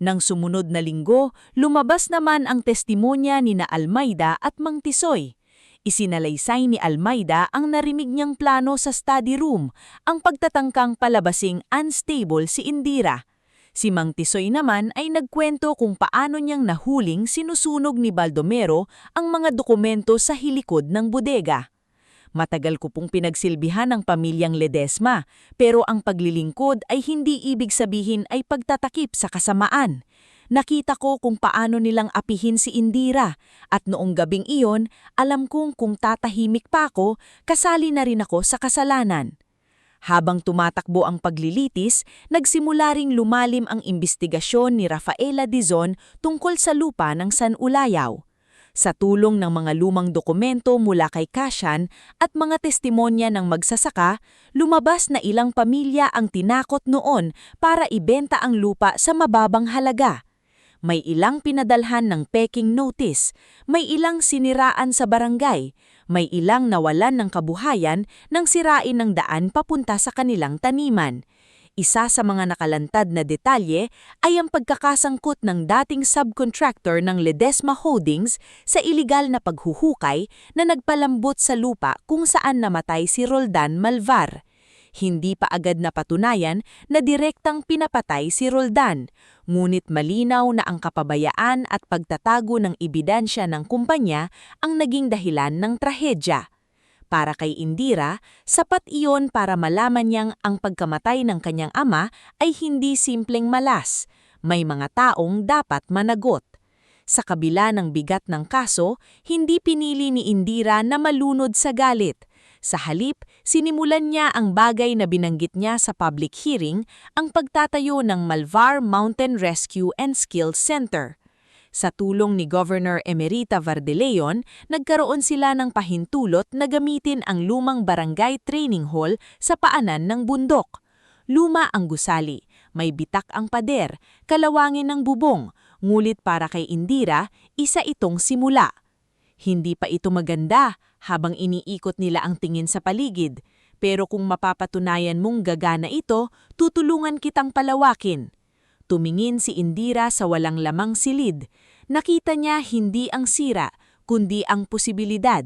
Nang sumunod na linggo, lumabas naman ang testimonya ni na Almeida at Mang Tisoy. Isinalaysay ni Almeida ang narinig niyang plano sa study room, ang pagtatangkang palabasing unstable si Indira. Si Mang Tisoy naman ay nagkwento kung paano niyang nahuling sinusunog ni Baldomero ang mga dokumento sa hilikod ng bodega. Matagal ko pong pinagsilbihan ang pamilyang Ledesma, pero ang paglilingkod ay hindi ibig sabihin ay pagtatakip sa kasamaan. Nakita ko kung paano nilang apihin si Indira, at noong gabing iyon, alam kong kung tatahimik pa ako, kasali na rin ako sa kasalanan. Habang tumatakbo ang paglilitis, nagsimula ring lumalim ang imbestigasyon ni Rafaela Dizon tungkol sa lupa ng San Ulayaw. Sa tulong ng mga lumang dokumento mula kay Kasyan at mga testimonya ng magsasaka, lumabas na ilang pamilya ang tinakot noon para ibenta ang lupa sa mababang halaga. May ilang pinadalhan ng peking notice, may ilang siniraan sa barangay, may ilang nawalan ng kabuhayan nang sirain ng daan papunta sa kanilang taniman. Isa sa mga nakalantad na detalye ay ang pagkakasangkot ng dating subcontractor ng Ledesma Holdings sa iligal na paghuhukay na nagpalambot sa lupa kung saan namatay si Roldan Malvar. Hindi pa agad napatunayan na direktang pinapatay si Roldan, ngunit malinaw na ang kapabayaan at pagtatago ng ebidensya ng kumpanya ang naging dahilan ng trahedya. Para kay Indira, sapat iyon para malaman niyang ang pagkamatay ng kanyang ama ay hindi simpleng malas. May mga taong dapat managot. Sa kabila ng bigat ng kaso, hindi pinili ni Indira na malunod sa galit. Sa halip, sinimulan niya ang bagay na binanggit niya sa public hearing, ang pagtatayo ng Malvar Mountain Rescue and Skills Center. Sa tulong ni Governor Emerita Vardeleon, nagkaroon sila ng pahintulot na gamitin ang lumang barangay training hall sa paanan ng bundok. Luma ang gusali, may bitak ang pader, kalawangin ng bubong, ngulit para kay Indira, isa itong simula. Hindi pa ito maganda habang iniikot nila ang tingin sa paligid, pero kung mapapatunayan mong gagana ito, tutulungan kitang palawakin. Tumingin si Indira sa walang lamang silid. Nakita niya hindi ang sira, kundi ang posibilidad.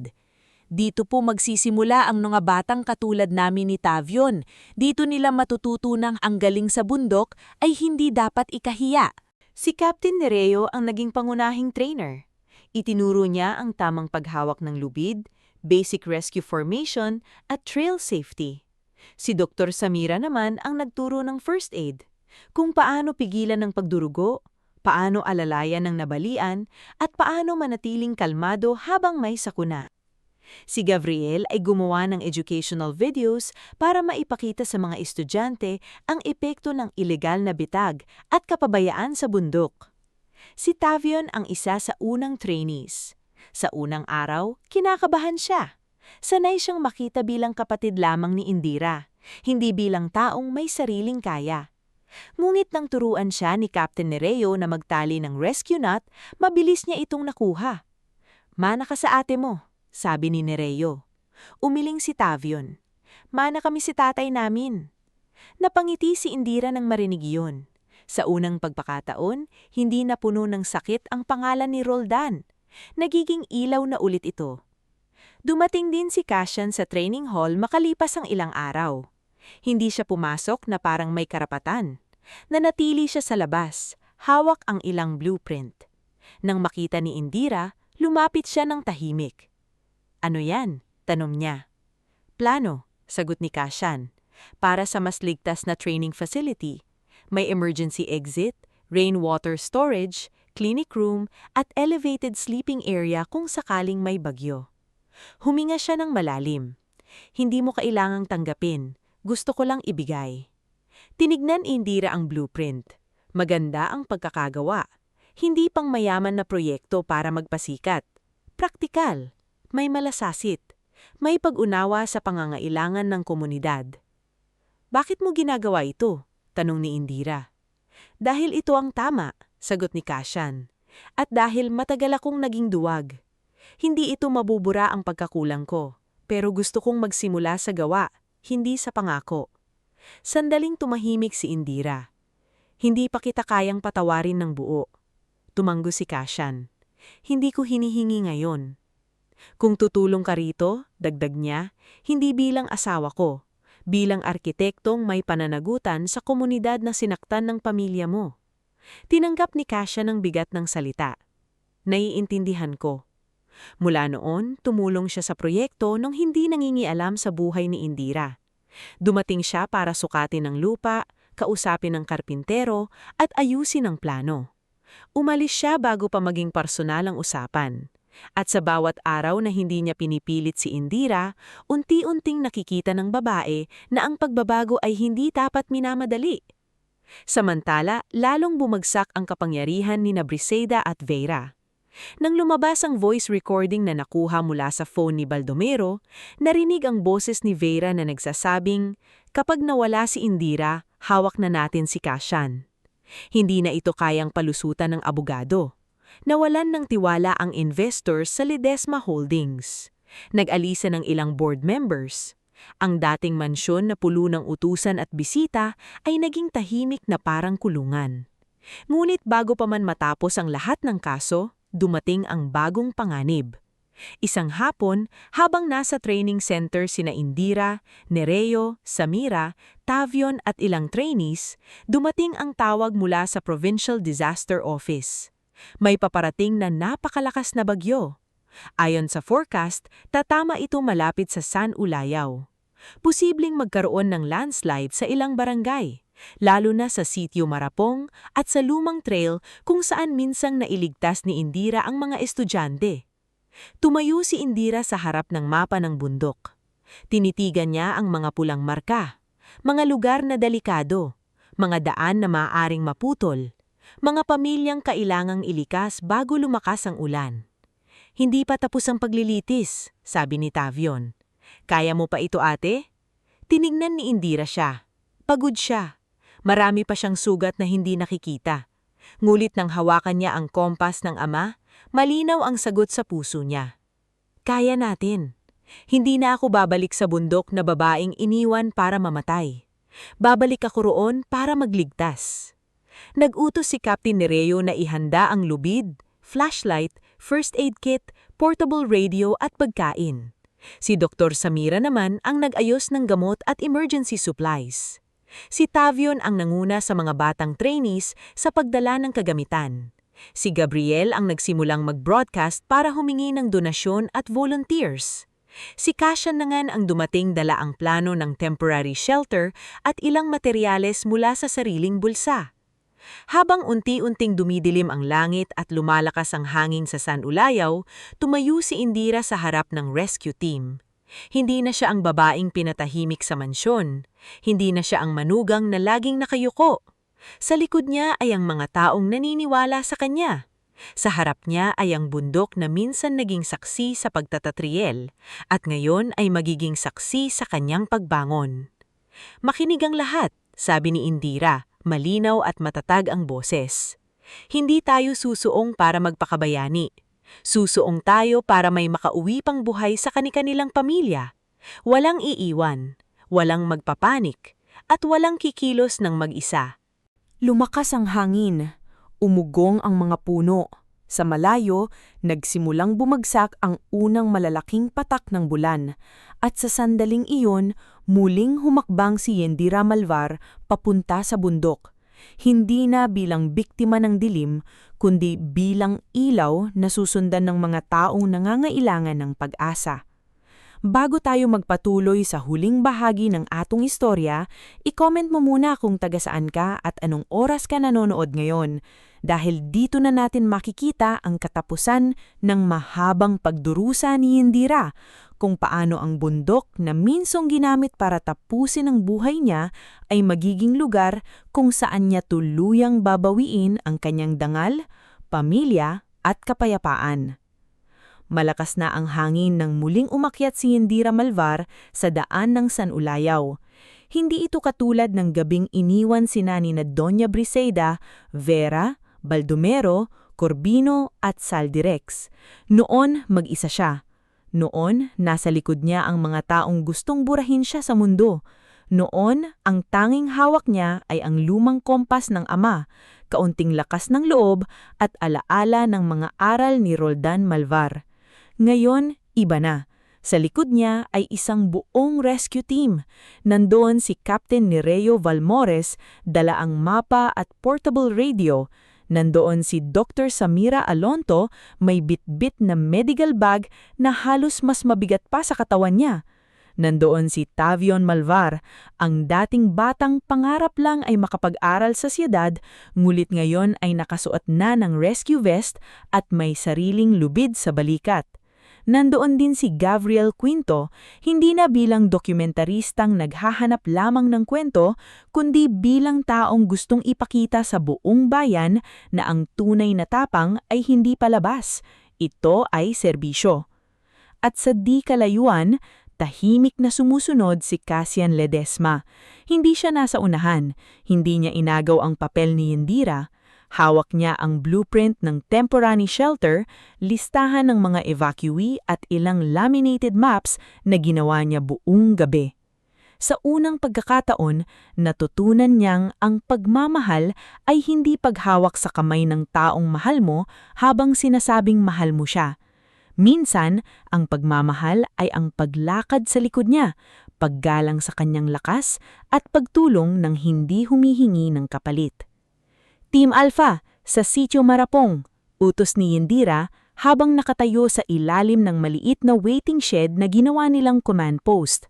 Dito po magsisimula ang mga batang katulad namin ni Tavion. Dito nila matututunang ang galing sa bundok ay hindi dapat ikahiya. Si Captain Nereo ang naging pangunahing trainer. Itinuro niya ang tamang paghawak ng lubid, basic rescue formation at trail safety. Si Dr. Samira naman ang nagturo ng first aid. Kung paano pigilan ng pagdurugo, paano alalayan ng nabalian, at paano manatiling kalmado habang may sakuna. Si Gabriel ay gumawa ng educational videos para maipakita sa mga estudyante ang epekto ng ilegal na bitag at kapabayaan sa bundok. Si Tavion ang isa sa unang trainees. Sa unang araw, kinakabahan siya. Sanay siyang makita bilang kapatid lamang ni Indira, hindi bilang taong may sariling kaya. Ngunit nang turuan siya ni Captain Nereo na magtali ng rescue knot, mabilis niya itong nakuha. "Mana ka sa ate mo," sabi ni Nereo. Umiling si Tavion. "Mana kami si tatay namin." Napangiti si Indira nang marinig iyon. Sa unang pagpakataon, hindi napuno ng sakit ang pangalan ni Roldan. Nagiging ilaw na ulit ito. Dumating din si Kasyan sa training hall makalipas ang ilang araw. Hindi siya pumasok na parang may karapatan. Nanatili siya sa labas, hawak ang ilang blueprint. Nang makita ni Indira, lumapit siya ng tahimik. "Ano yan?" tanong niya. "Plano," sagot ni Kasyan. "Para sa mas ligtas na training facility. May emergency exit, rainwater storage, clinic room, at elevated sleeping area kung sakaling may bagyo." Huminga siya ng malalim. "Hindi mo kailangang tanggapin. Gusto ko lang ibigay." Tinignan ni Indira ang blueprint. Maganda ang pagkakagawa. Hindi pang mayaman na proyekto para magpasikat. Praktikal, may malasasit, may pag-unawa sa pangangailangan ng komunidad. Bakit mo ginagawa ito? Tanong ni Indira. Dahil ito ang tama, sagot ni Kasyan. At dahil matagal akong naging duwag. Hindi ito mabubura ang pagkakulang ko, pero gusto kong magsimula sa gawa, hindi sa pangako. Sandaling tumahimik si Indira. Hindi pa kita kayang patawarin ng buo. Tumanggo si Kasyan. Hindi ko hinihingi ngayon. Kung tutulong ka rito, dagdag niya, hindi bilang asawa ko, bilang arkitektong may pananagutan sa komunidad na sinaktan ng pamilya mo. Tinanggap ni Kasyan ang bigat ng salita. Naiintindihan ko. Mula noon, tumulong siya sa proyekto nung hindi nangingialam sa buhay ni Indira. Dumating siya para sukatin ang lupa, kausapin ang karpintero, at ayusin ang plano. Umalis siya bago pa maging personal ang usapan. At sa bawat araw na hindi niya pinipilit si Indira, unti-unting nakikita ng babae na ang pagbabago ay hindi dapat minamadali. Samantala, lalong bumagsak ang kapangyarihan ni Briseida at Vera. Nang lumabas ang voice recording na nakuha mula sa phone ni Baldomero, narinig ang boses ni Vera na nagsasabing, kapag nawala si Indira, hawak na natin si Kasyan. Hindi na ito kayang palusutan ng abogado. Nawalan ng tiwala ang investors sa Ledesma Holdings. Nag-alisa ng ilang board members. Ang dating mansyon na pulo ng utusan at bisita ay naging tahimik na parang kulungan. Ngunit bago pa man matapos ang lahat ng kaso, dumating ang bagong panganib. Isang hapon, habang nasa training center sina Indira, Nereo, Samira, Tavion at ilang trainees, dumating ang tawag mula sa Provincial Disaster Office. May paparating na napakalakas na bagyo. Ayon sa forecast, tatama ito malapit sa San Ulayao. Posibleng magkaroon ng landslide sa ilang barangay, lalo na sa Sitio Marapong at sa Lumang Trail kung saan minsang nailigtas ni Indira ang mga estudyante. Tumayo si Indira sa harap ng mapa ng bundok. Tinitigan niya ang mga pulang marka, mga lugar na delikado, mga daan na maaaring maputol, mga pamilyang kailangang ilikas bago lumakas ang ulan. Hindi pa tapos ang paglilitis, sabi ni Tavion. Kaya mo pa ito, ate? Tinignan ni Indira siya. Pagod siya. Marami pa siyang sugat na hindi nakikita. Ngulit nang hawakan niya ang kompas ng ama, malinaw ang sagot sa puso niya. Kaya natin. Hindi na ako babalik sa bundok na babaeng iniwan para mamatay. Babalik ako roon para magligtas. Nag-utos si Captain Nereo na ihanda ang lubid, flashlight, first aid kit, portable radio at pagkain. Si Dr. Samira naman ang nag-ayos ng gamot at emergency supplies. Si Tavion ang nanguna sa mga batang trainees sa pagdala ng kagamitan. Si Gabriel ang nagsimulang mag-broadcast para humingi ng donasyon at volunteers. Si Kasyan naman ang dumating dala ang plano ng temporary shelter at ilang materyales mula sa sariling bulsa. Habang unti-unting dumidilim ang langit at lumalakas ang hangin sa San Ulayao, tumayo si Indira sa harap ng rescue team. Hindi na siya ang babaeng pinatahimik sa mansyon. Hindi na siya ang manugang na laging nakayuko. Sa likod niya ay ang mga taong naniniwala sa kanya. Sa harap niya ay ang bundok na minsan naging saksi sa pagtatatriel at ngayon ay magiging saksi sa kanyang pagbangon. Makinig ang lahat, sabi ni Indira. Malinaw at matatag ang boses. Hindi tayo susuong para magpakabayani. Susuong tayo para may makauwi pang buhay sa kani-kanilang pamilya. Walang iiwan, walang magpapanik, at walang kikilos ng mag-isa. Lumakas ang hangin. Umugong ang mga puno. Sa malayo, nagsimulang bumagsak ang unang malalaking patak ng bulan. At sa sandaling iyon, muling humakbang si Yendira Malvar papunta sa bundok. Hindi na bilang biktima ng dilim, kundi bilang ilaw na susundan ng mga taong nangangailangan ng pag-asa. Bago tayo magpatuloy sa huling bahagi ng atong istorya, i-comment mo muna kung taga saan ka at anong oras ka nanonood ngayon, dahil dito na natin makikita ang katapusan ng mahabang pagdurusa ni Yendira, kung paano ang bundok na minsong ginamit para tapusin ang buhay niya ay magiging lugar kung saan niya tuluyang babawiin ang kanyang dangal, pamilya at kapayapaan. Malakas na ang hangin nang muling umakyat si Yendira Malvar sa daan ng San Ulayaw. Hindi ito katulad ng gabing iniwan sina nina Doña Briseida, Vera, Baldomero, Corbino at Saldirex. Noon, mag-isa siya. Noon, nasa likod niya ang mga taong gustong burahin siya sa mundo. Noon, ang tanging hawak niya ay ang lumang kompas ng ama, kaunting lakas ng loob at alaala ng mga aral ni Roldan Malvar. Ngayon, iba na. Sa likod niya ay isang buong rescue team. Nandoon si Captain Nereo Valmores, dala ang mapa at portable radio. Nandoon si Dr. Samira Alonto, may bit-bit na medical bag na halos mas mabigat pa sa katawan niya. Nandoon si Tavion Malvar, ang dating batang pangarap lang ay makapag-aral sa siyudad, ngulit ngayon ay nakasuot na ng rescue vest at may sariling lubid sa balikat. Nandoon din si Gabriel Quinto, hindi na bilang dokumentaristang naghahanap lamang ng kwento, kundi bilang taong gustong ipakita sa buong bayan na ang tunay na tapang ay hindi palabas. Ito ay serbisyo. At sa di kalayuan, tahimik na sumusunod si Cassian Ledesma. Hindi siya nasa unahan, hindi niya inagaw ang papel ni Yendira. Hawak niya ang blueprint ng temporary shelter, listahan ng mga evacuee at ilang laminated maps na ginawa niya buong gabi. Sa unang pagkakataon, natutunan niyang ang pagmamahal ay hindi paghawak sa kamay ng taong mahal mo habang sinasabing mahal mo siya. Minsan, ang pagmamahal ay ang paglakad sa likod niya, paggalang sa kanyang lakas at pagtulong ng hindi humihingi ng kapalit. Team Alpha, sa Sitio Marapong, utos ni Yendira habang nakatayo sa ilalim ng maliit na waiting shed na ginawa nilang command post.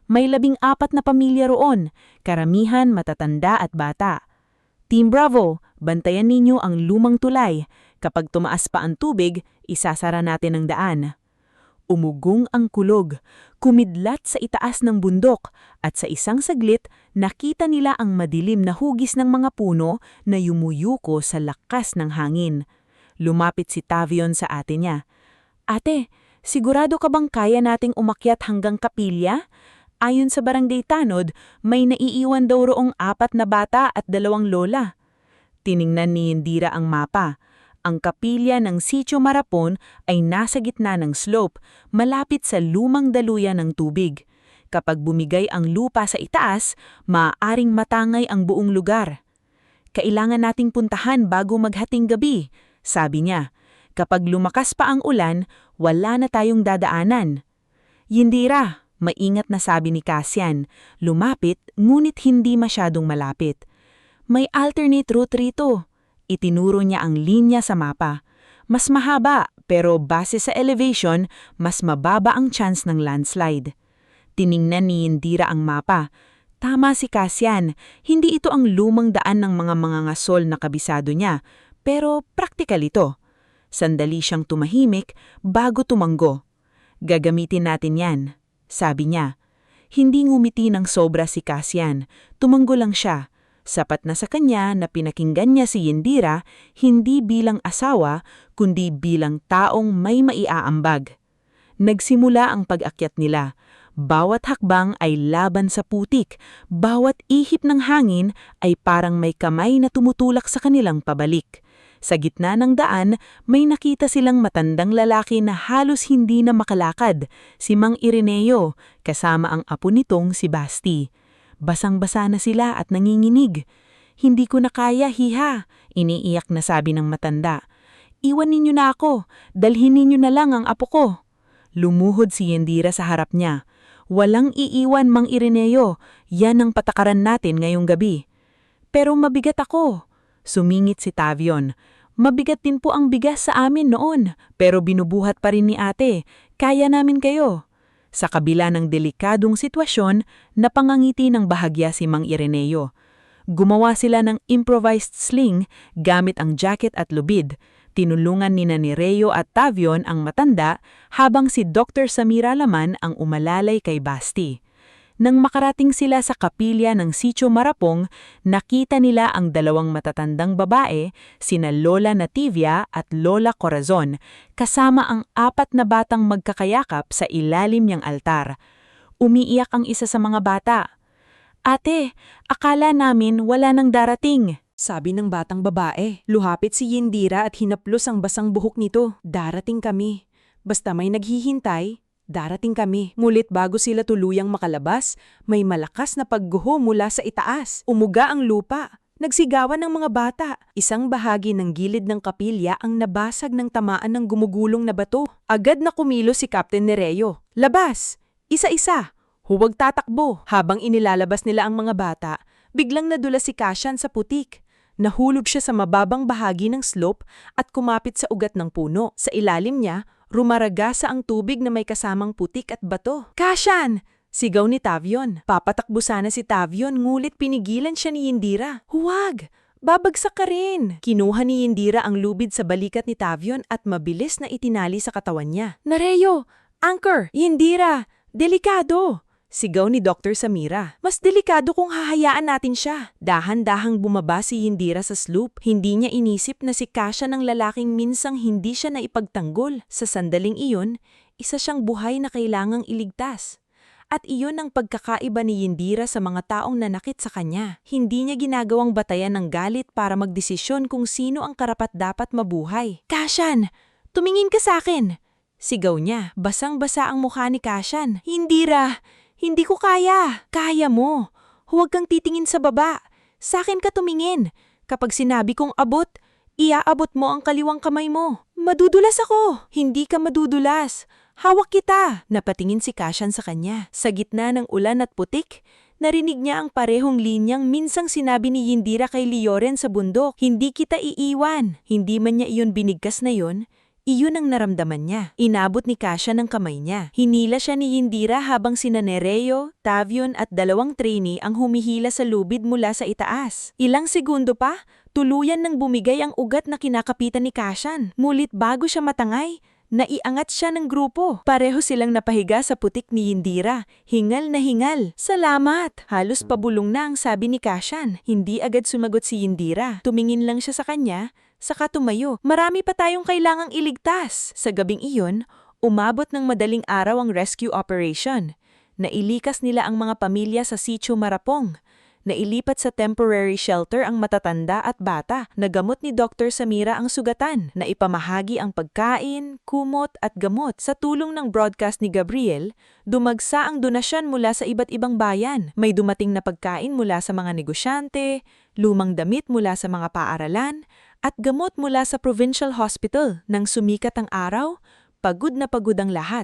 May 14 na pamilya roon, karamihan matatanda at bata. Team Bravo, bantayan ninyo ang lumang tulay. Kapag tumaas pa ang tubig, isasara natin ang daan. Umugong ang kulog, kumidlat sa itaas ng bundok at sa isang saglit nakita nila ang madilim na hugis ng mga puno na yumuyuko sa lakas ng hangin. Lumapit si Tavion sa ate niya. Ate, sigurado ka bang kaya nating umakyat hanggang kapilya? Ayon sa barangay Tanod, may naiiwan daw roong 4 na bata at 2 lola. Tiningnan ni Yendira ang mapa. Ang kapilya ng Sitio Marapon ay nasa gitna ng slope, malapit sa lumang daluyan ng tubig. Kapag bumigay ang lupa sa itaas, maaaring matangay ang buong lugar. Kailangan nating puntahan bago maghating gabi, sabi niya. Kapag lumakas pa ang ulan, wala na tayong dadaanan. Yendira, maingat na sabi ni Cassian, lumapit ngunit hindi masyadong malapit. May alternate route rito. Itinuro niya ang linya sa mapa. Mas mahaba, pero base sa elevation, mas mababa ang chance ng landslide. Tiningnan ni Yendira ang mapa. Tama si Cassian, hindi ito ang lumang daan ng mga mangangasol na kabisado niya, pero praktikal ito. Sandali siyang tumahimik bago tumanggo. Gagamitin natin yan, sabi niya. Hindi ngumiti ng sobra si Cassian, tumanggo lang siya. Sapat na sa kanya na pinakinggan niya si Yendira hindi bilang asawa kundi bilang taong may maiaambag. Nagsimula ang pag-akyat nila. Bawat hakbang ay laban sa putik, bawat ihip ng hangin ay parang may kamay na tumutulak sa kanilang pabalik. Sa gitna ng daan, may nakita silang matandang lalaki na halos hindi na makalakad, si Mang Ireneo, kasama ang apo nitong si Basti. Basang-basa na sila at nanginginig. Hindi ko na kaya, hiha, iniiyak na sabi ng matanda. Iwan ninyo na ako, dalhin ninyo na lang ang apo ko. Lumuhod si Yendira sa harap niya. Walang iiwan, Mang Ireneo, yan ang patakaran natin ngayong gabi. Pero mabigat ako, sumingit si Tavion. Mabigat din po ang bigas sa amin noon, pero binubuhat pa rin ni ate, kaya namin kayo. Sa kabila ng delikadong sitwasyon, napangangiti ng bahagya si Mang Ireneo. Gumawa sila ng improvised sling gamit ang jacket at lubid. Tinulungan ni Nereo at Tavion ang matanda habang si Dr. Samira Laman ang umalalay kay Basti. Nang makarating sila sa kapilya ng Sitio Marapong, nakita nila ang dalawang matatandang babae, sina Lola Nativia at Lola Corazon, kasama ang 4 na batang magkakayakap sa ilalim niyang altar. Umiiyak ang isa sa mga bata. "Ate, akala namin wala nang darating." Sabi ng batang babae, luhapit si Yindira at hinaplos ang basang buhok nito. "Darating kami. Basta may naghihintay, darating kami." Ngulit bago sila tuluyang makalabas, may malakas na pagguho mula sa itaas. Umuga ang lupa. Nagsigawan ng mga bata. Isang bahagi ng gilid ng kapilya ang nabasag ng tamaan ng gumugulong na bato. Agad na kumilos si Captain Nereo. "Labas! Isa-isa! Huwag tatakbo." Habang inilalabas nila ang mga bata, biglang nadula si Cassian sa putik. Nahulog siya sa mababang bahagi ng slope at kumapit sa ugat ng puno. Sa ilalim niya, rumaragasa ang tubig na may kasamang putik at bato. "Cassian!" sigaw ni Tavion. Papatakbo sana si Tavion ngulit pinigilan siya ni Yindira. "Huwag! Babagsak ka rin!" Kinuha ni Yindira ang lubid sa balikat ni Tavion at mabilis na itinali sa katawan niya. "Nereo! Anchor! Yindira! Delikado!" sigaw ni Dr. Samira. "Mas delikado kung hahayaan natin siya." Dahan-dahang bumaba si Yindira sa sloop. Hindi niya inisip na si Cassian ang lalaking minsang hindi siya naipagtanggol. Sa sandaling iyon, isa siyang buhay na kailangang iligtas. At iyon ang pagkakaiba ni Yindira sa mga taong nanakit sa kanya. Hindi niya ginagawang batayan ng galit para magdesisyon kung sino ang karapat-dapat mabuhay. "Cassian, tumingin ka sa akin!" sigaw niya. Basang-basa ang mukha ni Cassian. "Yindira! Hindi ko kaya." "Kaya mo. Huwag kang titingin sa baba. Sa akin ka tumingin. Kapag sinabi kong abot, iaabot mo ang kaliwang kamay mo." "Madudulas ako." "Hindi ka madudulas. Hawak kita." Napatingin si Cassian sa kanya. Sa gitna ng ulan at putik, narinig niya ang parehong linyang minsang sinabi ni Yindira kay Leoren sa bundok. "Hindi kita iiwan." Hindi man niya iyon binigkas na yon, iyon ang naramdaman niya. Inabot ni Cassian ang kamay niya. Hinila siya ni Yindira habang sina Nereo, Tavion at 2 trainee ang humihila sa lubid mula sa itaas. Ilang segundo pa, tuluyan nang bumigay ang ugat na kinakapitan ni Cassian. Mulit bago siya matangay, naiangat siya ng grupo. Pareho silang napahiga sa putik ni Yindira. Hingal na hingal. "Salamat!" Halos pabulong na ang sabi ni Cassian. Hindi agad sumagot si Yindira. Tumingin lang siya sa kanya, saka tumayo. "Marami pa tayong kailangang iligtas." Sa gabing iyon, umabot ng madaling araw ang rescue operation. Nailikas nila ang mga pamilya sa Sitio Marapong. Nailipat sa temporary shelter ang matatanda at bata. Nagamot ni Dr. Samira ang sugatan. Naipamahagi ang pagkain, kumot at gamot. Sa tulong ng broadcast ni Gabriel, dumagsa ang donasyon mula sa iba't ibang bayan. May dumating na pagkain mula sa mga negosyante, lumang damit mula sa mga paaralan, at gamot mula sa provincial hospital. Nang sumikat ang araw, pagod na pagod ang lahat.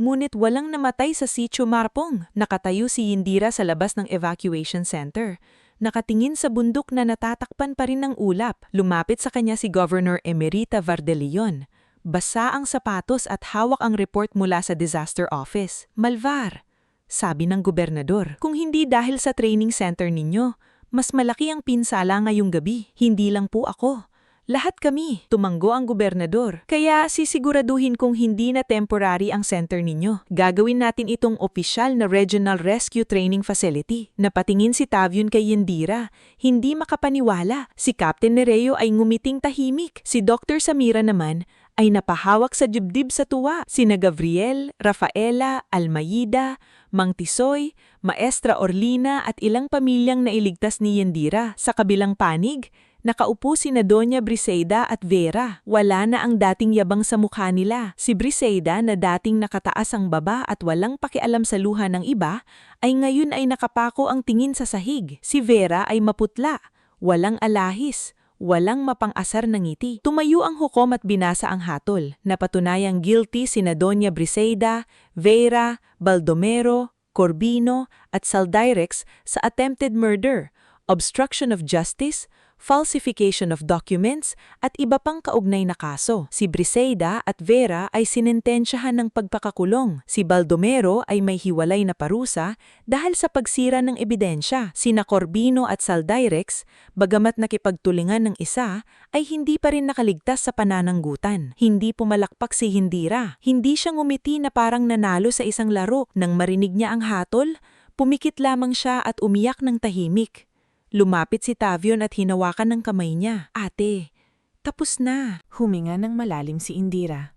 Ngunit walang namatay sa Sitio Marapong. Nakatayo si Yindira sa labas ng evacuation center. Nakatingin sa bundok na natatakpan pa rin ng ulap. Lumapit sa kanya si Governor Emerita Vardeleon. Basa ang sapatos at hawak ang report mula sa disaster office. "Malvar," sabi ng gobernador, "kung hindi dahil sa training center ninyo, mas malaki ang pinsala ngayong gabi. Hindi lang po ako. Lahat kami." Tumanggo ang gobernador. "Kaya sisiguraduhin kong hindi na temporary ang center ninyo. Gagawin natin itong opisyal na Regional Rescue Training Facility." Napatingin si Tavion kay Yindira. Hindi makapaniwala. Si Captain Nereo ay ngumiting tahimik. Si Dr. Samira naman ay napahawak sa dibdib sa tuwa. Sina Gabriel, Rafaela, Almayida, Mang Tisoy, Maestra Orlina at ilang pamilyang nailigtas ni Yindira. Sa kabilang panig, nakaupo sina Doña Briseida at Vera. Wala na ang dating yabang sa mukha nila. Si Briseida na dating nakataas ang baba at walang pakialam sa luha ng iba, ay ngayon ay nakapako ang tingin sa sahig. Si Vera ay maputla, walang alahis, walang mapang-asar na ngiti. Tumayo ang hukom at binasa ang hatol. Napatunayang guilty sina Doña Briseida, Vera, Baldomero, Corbino at Saldirex sa attempted murder, obstruction of justice, falsification of documents at iba pang kaugnay na kaso. Si Briseida at Vera ay sinentensyahan ng pagpakakulong. Si Baldomero ay may hiwalay na parusa dahil sa pagsira ng ebidensya. Sina Corbino at Saldirex, bagamat nakipagtulingan ng isa, ay hindi pa rin nakaligtas sa panananggutan. Hindi pumalakpak si Yindira. Hindi siya ngumiti na parang nanalo sa isang laro. Nang marinig niya ang hatol, Pumikit lamang siya at umiyak ng tahimik. Lumapit si Tavion at hinawakan ng kamay niya. Ate, tapos na. Huminga ng malalim si Indira.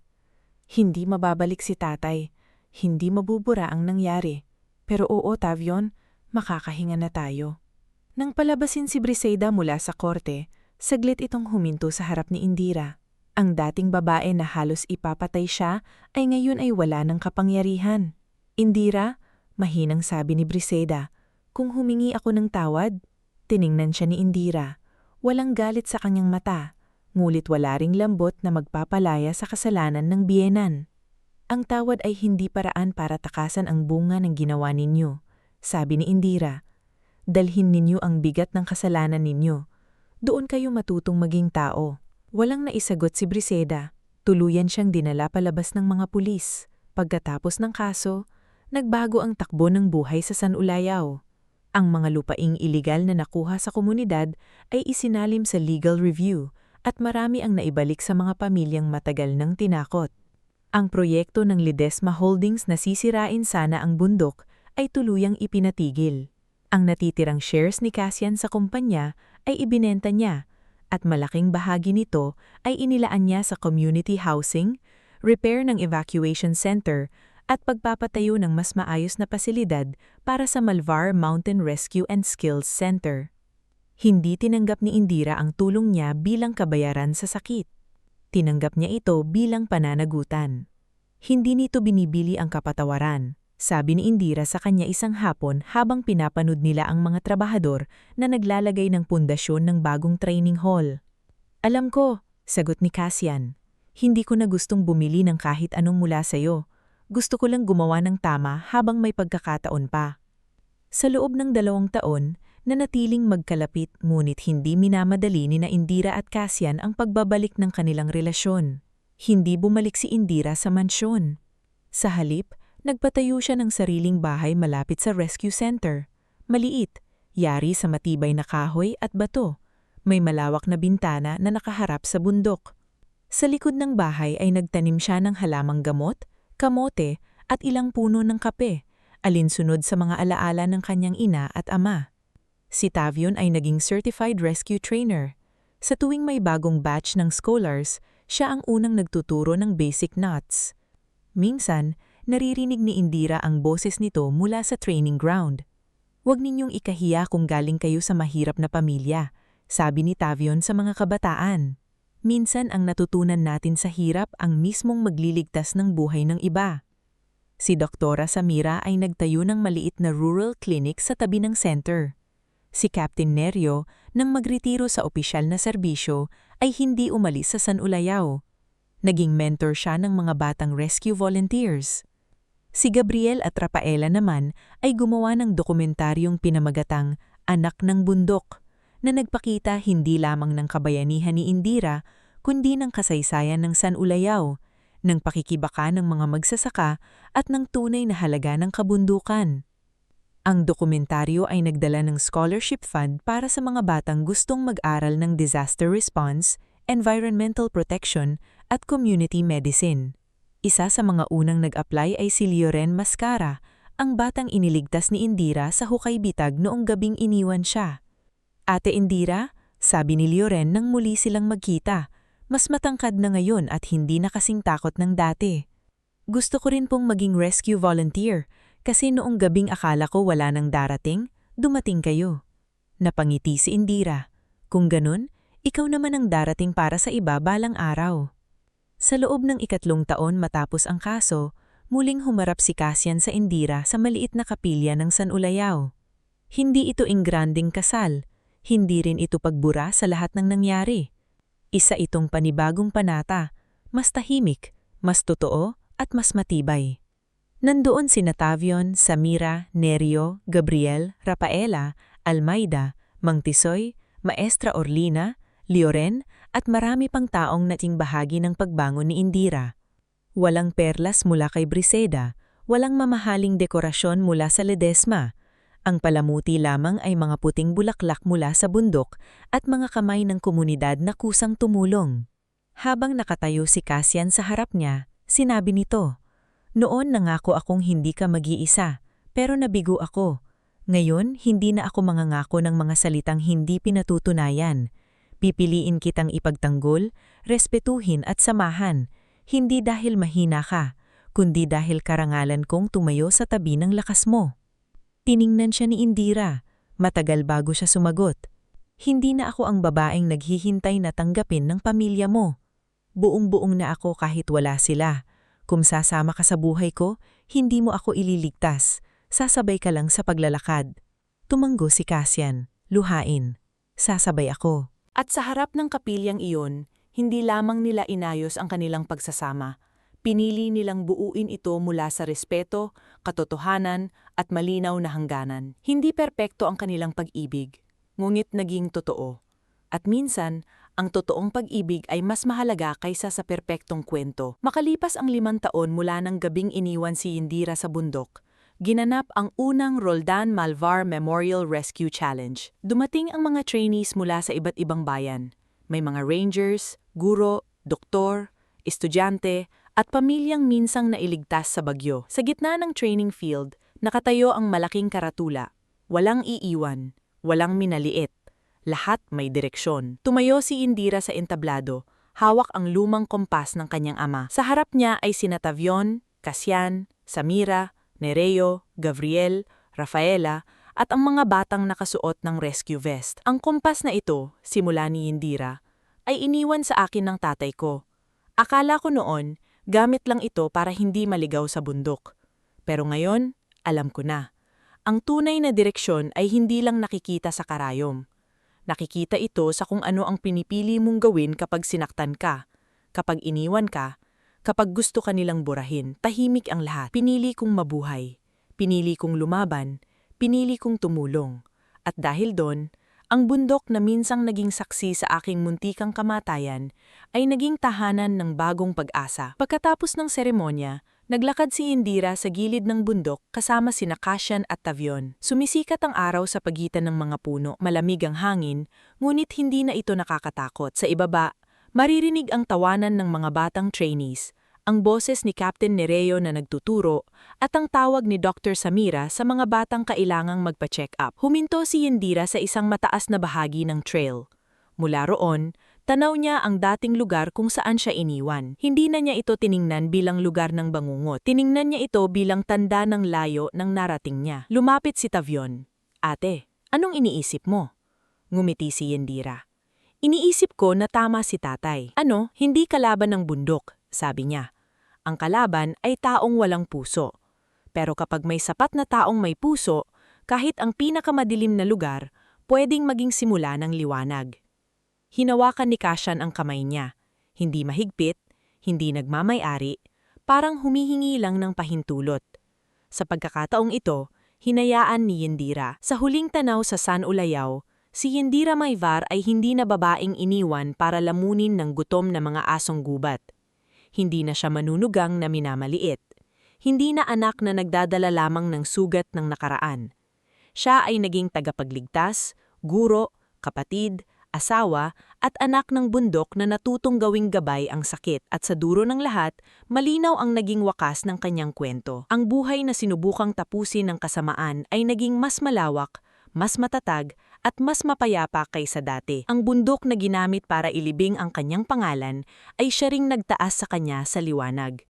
Hindi mababalik si tatay. Hindi mabubura ang nangyari. Pero oo, Tavion, makakahinga na tayo. Nang palabasin si Briseida mula sa korte, saglit itong huminto sa harap ni Indira. Ang dating babae na halos ipapatay siya ay ngayon ay wala ng kapangyarihan. Indira, mahinang sabi ni Briseida, kung humingi ako ng tawad. Tiningnan siya ni Indira. Walang galit sa kanyang mata, ngulit wala ring lambot na magpapalaya sa kasalanan ng biyenan. Ang tawad ay hindi paraan para takasan ang bunga ng ginawa ninyo, sabi ni Indira. Dalhin ninyo ang bigat ng kasalanan ninyo. Doon kayo matutong maging tao. Walang naisagot si Briseida. Tuluyan siyang dinala palabas ng mga pulis. Pagkatapos ng kaso, nagbago ang takbo ng buhay sa San Ulayao. Ang mga lupaing iligal na nakuha sa komunidad ay isinalim sa legal review at marami ang naibalik sa mga pamilyang matagal nang tinakot. Ang proyekto ng Ledesma Holdings na sisirain sana ang bundok ay tuluyang ipinatigil. Ang natitirang shares ni Cassian sa kumpanya ay ibinenta niya at malaking bahagi nito ay inilaan niya sa community housing, repair ng evacuation center at pagpapatayo ng mas maayos na pasilidad para sa Malvar Mountain Rescue and Skills Center. Hindi tinanggap ni Indira ang tulong niya bilang kabayaran sa sakit. Tinanggap niya ito bilang pananagutan. Hindi nito binibili ang kapatawaran, sabi ni Indira sa kanya isang hapon habang pinapanood nila ang mga trabahador na naglalagay ng pundasyon ng bagong training hall. Alam ko, sagot ni Cassian. Hindi ko na gustong bumili ng kahit anong mula sa'yo. Gusto ko lang gumawa ng tama habang may pagkakataon pa. Sa loob ng 2 taon, nanatiling magkalapit ngunit hindi minamadali ni na Indira at Cassian ang pagbabalik ng kanilang relasyon. Hindi bumalik si Indira sa mansyon. Sa halip, nagpatayo siya ng sariling bahay malapit sa rescue center. Maliit, yari sa matibay na kahoy at bato. May malawak na bintana na nakaharap sa bundok. Sa likod ng bahay ay nagtanim siya ng halamang gamot, kamote at ilang puno ng kape, alinsunod sa mga alaala ng kanyang ina at ama. Si Tavion ay naging certified rescue trainer. Sa tuwing may bagong batch ng scholars, siya ang unang nagtuturo ng basic knots. Minsan, naririnig ni Indira ang boses nito mula sa training ground. Huwag ninyong ikahiya kung galing kayo sa mahirap na pamilya, sabi ni Tavion sa mga kabataan. Minsan ang natutunan natin sa hirap ang mismong magliligtas ng buhay ng iba. Si Doktora Samira ay nagtayo ng maliit na rural clinic sa tabi ng center. Si Captain Nerio, nang magretiro sa opisyal na serbisyo, ay hindi umalis sa San Ulayao. Naging mentor siya ng mga batang rescue volunteers. Si Gabriel at Rafaela naman ay gumawa ng dokumentaryong pinamagatang Anak ng Bundok, na nagpakita hindi lamang ng kabayanihan ni Indira, kundi ng kasaysayan ng San Ulayao, ng pakikibaka ng mga magsasaka at ng tunay na halaga ng kabundukan. Ang dokumentaryo ay nagdala ng scholarship fund para sa mga batang gustong mag-aral ng disaster response, environmental protection at community medicine. Isa sa mga unang nag-apply ay si Lioren Mascara, ang batang iniligtas ni Indira sa hukay bitag noong gabing iniwan siya. Ate Indira, sabi ni Lioren nang muli silang magkita, mas matangkad na ngayon at hindi na kasing takot ng dati. Gusto ko rin pong maging rescue volunteer kasi noong gabing akala ko wala nang darating, dumating kayo. Napangiti si Indira. Kung ganun, ikaw naman ang darating para sa iba balang araw. Sa loob ng 3 taon matapos ang kaso, muling humarap si Cassian sa Indira sa maliit na kapilya ng San Ulayao. Hindi ito ingranding kasal, hindi rin ito pagbura sa lahat ng nangyari. Isa itong panibagong panata, mas tahimik, mas totoo at mas matibay. Nandoon sina Tavion, Samira, Nerio, Gabriel, Rafaela, Almeida, Mang Tisoy, Maestra Orlina, Lioren at marami pang taong nating bahagi ng pagbangon ni Indira. Walang perlas mula kay Briseida, walang mamahaling dekorasyon mula sa Ledesma. Ang palamuti lamang ay mga puting bulaklak mula sa bundok at mga kamay ng komunidad na kusang tumulong. Habang nakatayo si Cassian sa harap niya, sinabi nito, "Noon nangako akong hindi ka mag-iisa, pero nabigo ako. Ngayon, hindi na ako mangangako ng mga salitang hindi pinatutunayan. Pipiliin kitang ipagtanggol, respetuhin at samahan, hindi dahil mahina ka, kundi dahil karangalan kong tumayo sa tabi ng lakas mo. Tiningnan siya ni Indira, matagal bago siya sumagot. Hindi na ako ang babaeng naghihintay na tanggapin ng pamilya mo. Buong-buong na ako kahit wala sila. Kung sasama ka sa buhay ko, hindi mo ako ililigtas. Sasabay ka lang sa paglalakad. Tumanggo si Cassian, luhain. Sasabay ako. At sa harap ng kapilyang iyon, hindi lamang nila inayos ang kanilang pagsasama. Pinili nilang buuin ito mula sa respeto, katotohanan, at malinaw na hangganan. Hindi perpekto ang kanilang pag-ibig, ngunit naging totoo. At minsan, ang totoong pag-ibig ay mas mahalaga kaysa sa perpektong kwento. Makalipas ang 5 taon mula ng gabing iniwan si Indira sa bundok, ginanap ang unang Roldan Malvar Memorial Rescue Challenge. Dumating ang mga trainees mula sa iba't ibang bayan. May mga rangers, guro, doktor, estudyante, at pamilyang minsang nailigtas sa bagyo. Sa gitna ng training field, nakatayo ang malaking karatula. Walang iiwan, walang minaliit. Lahat may direksyon. Tumayo si Indira sa entablado, hawak ang lumang kompas ng kanyang ama. Sa harap niya ay sina Tavion, Cassian, Samira, Nereo, Gabriel, Rafaela, at ang mga batang nakasuot ng rescue vest. Ang kompas na ito, simula ni Indira, ay iniwan sa akin ng tatay ko. Akala ko noon, gamit lang ito para hindi maligaw sa bundok. Pero ngayon, alam ko na. Ang tunay na direksyon ay hindi lang nakikita sa karayom. Nakikita ito sa kung ano ang pinipili mong gawin kapag sinaktan ka, kapag iniwan ka, kapag gusto ka nilang burahin. Tahimik ang lahat. Pinili kong mabuhay, pinili kong lumaban, pinili kong tumulong. At dahil doon, ang bundok na minsang naging saksi sa aking muntikang kamatayan ay naging tahanan ng bagong pag-asa. Pagkatapos ng seremonya, naglakad si Indira sa gilid ng bundok kasama sina Cassian at Tavion. Sumisikat ang araw sa pagitan ng mga puno, malamig ang hangin, ngunit hindi na ito nakakatakot. Sa ibaba, maririnig ang tawanan ng mga batang trainees, ang boses ni Captain Nereo na nagtuturo, at ang tawag ni Dr. Samira sa mga batang kailangang magpa-check up. Huminto si Indira sa isang mataas na bahagi ng trail. Mula roon, tanaw niya ang dating lugar kung saan siya iniwan. Hindi na niya ito tiningnan bilang lugar ng bangungot. Tiningnan niya ito bilang tanda ng layo ng narating niya. Lumapit si Tavion. Ate, anong iniisip mo? Ngumiti si Indira. Iniisip ko na tama si tatay. Ano, hindi kalaban ng bundok, sabi niya. Ang kalaban ay taong walang puso. Pero kapag may sapat na taong may puso, kahit ang pinakamadilim na lugar, pwedeng maging simula ng liwanag. Hinawakan ni Cassian ang kamay niya. Hindi mahigpit, hindi nagmamay-ari, parang humihingi lang ng pahintulot. Sa pagkakataong ito, hinayaan ni Indira. Sa huling tanaw sa San Ulayaw, si Indira Mayvar ay hindi na babaeng iniwan para lamunin ng gutom na mga asong gubat. Hindi na siya manunugang na minamaliit. Hindi na anak na nagdadala lamang ng sugat ng nakaraan. Siya ay naging tagapagligtas, guro, kapatid, asawa, at anak ng bundok na natutong gawing gabay ang sakit. At sa dulo ng lahat, malinaw ang naging wakas ng kanyang kwento. Ang buhay na sinubukang tapusin ng kasamaan ay naging mas malawak, mas matatag, at mas mapayapa kaysa dati. Ang bundok na ginamit para ilibing ang kanyang pangalan ay siya ring nagtaas sa kanya sa liwanag.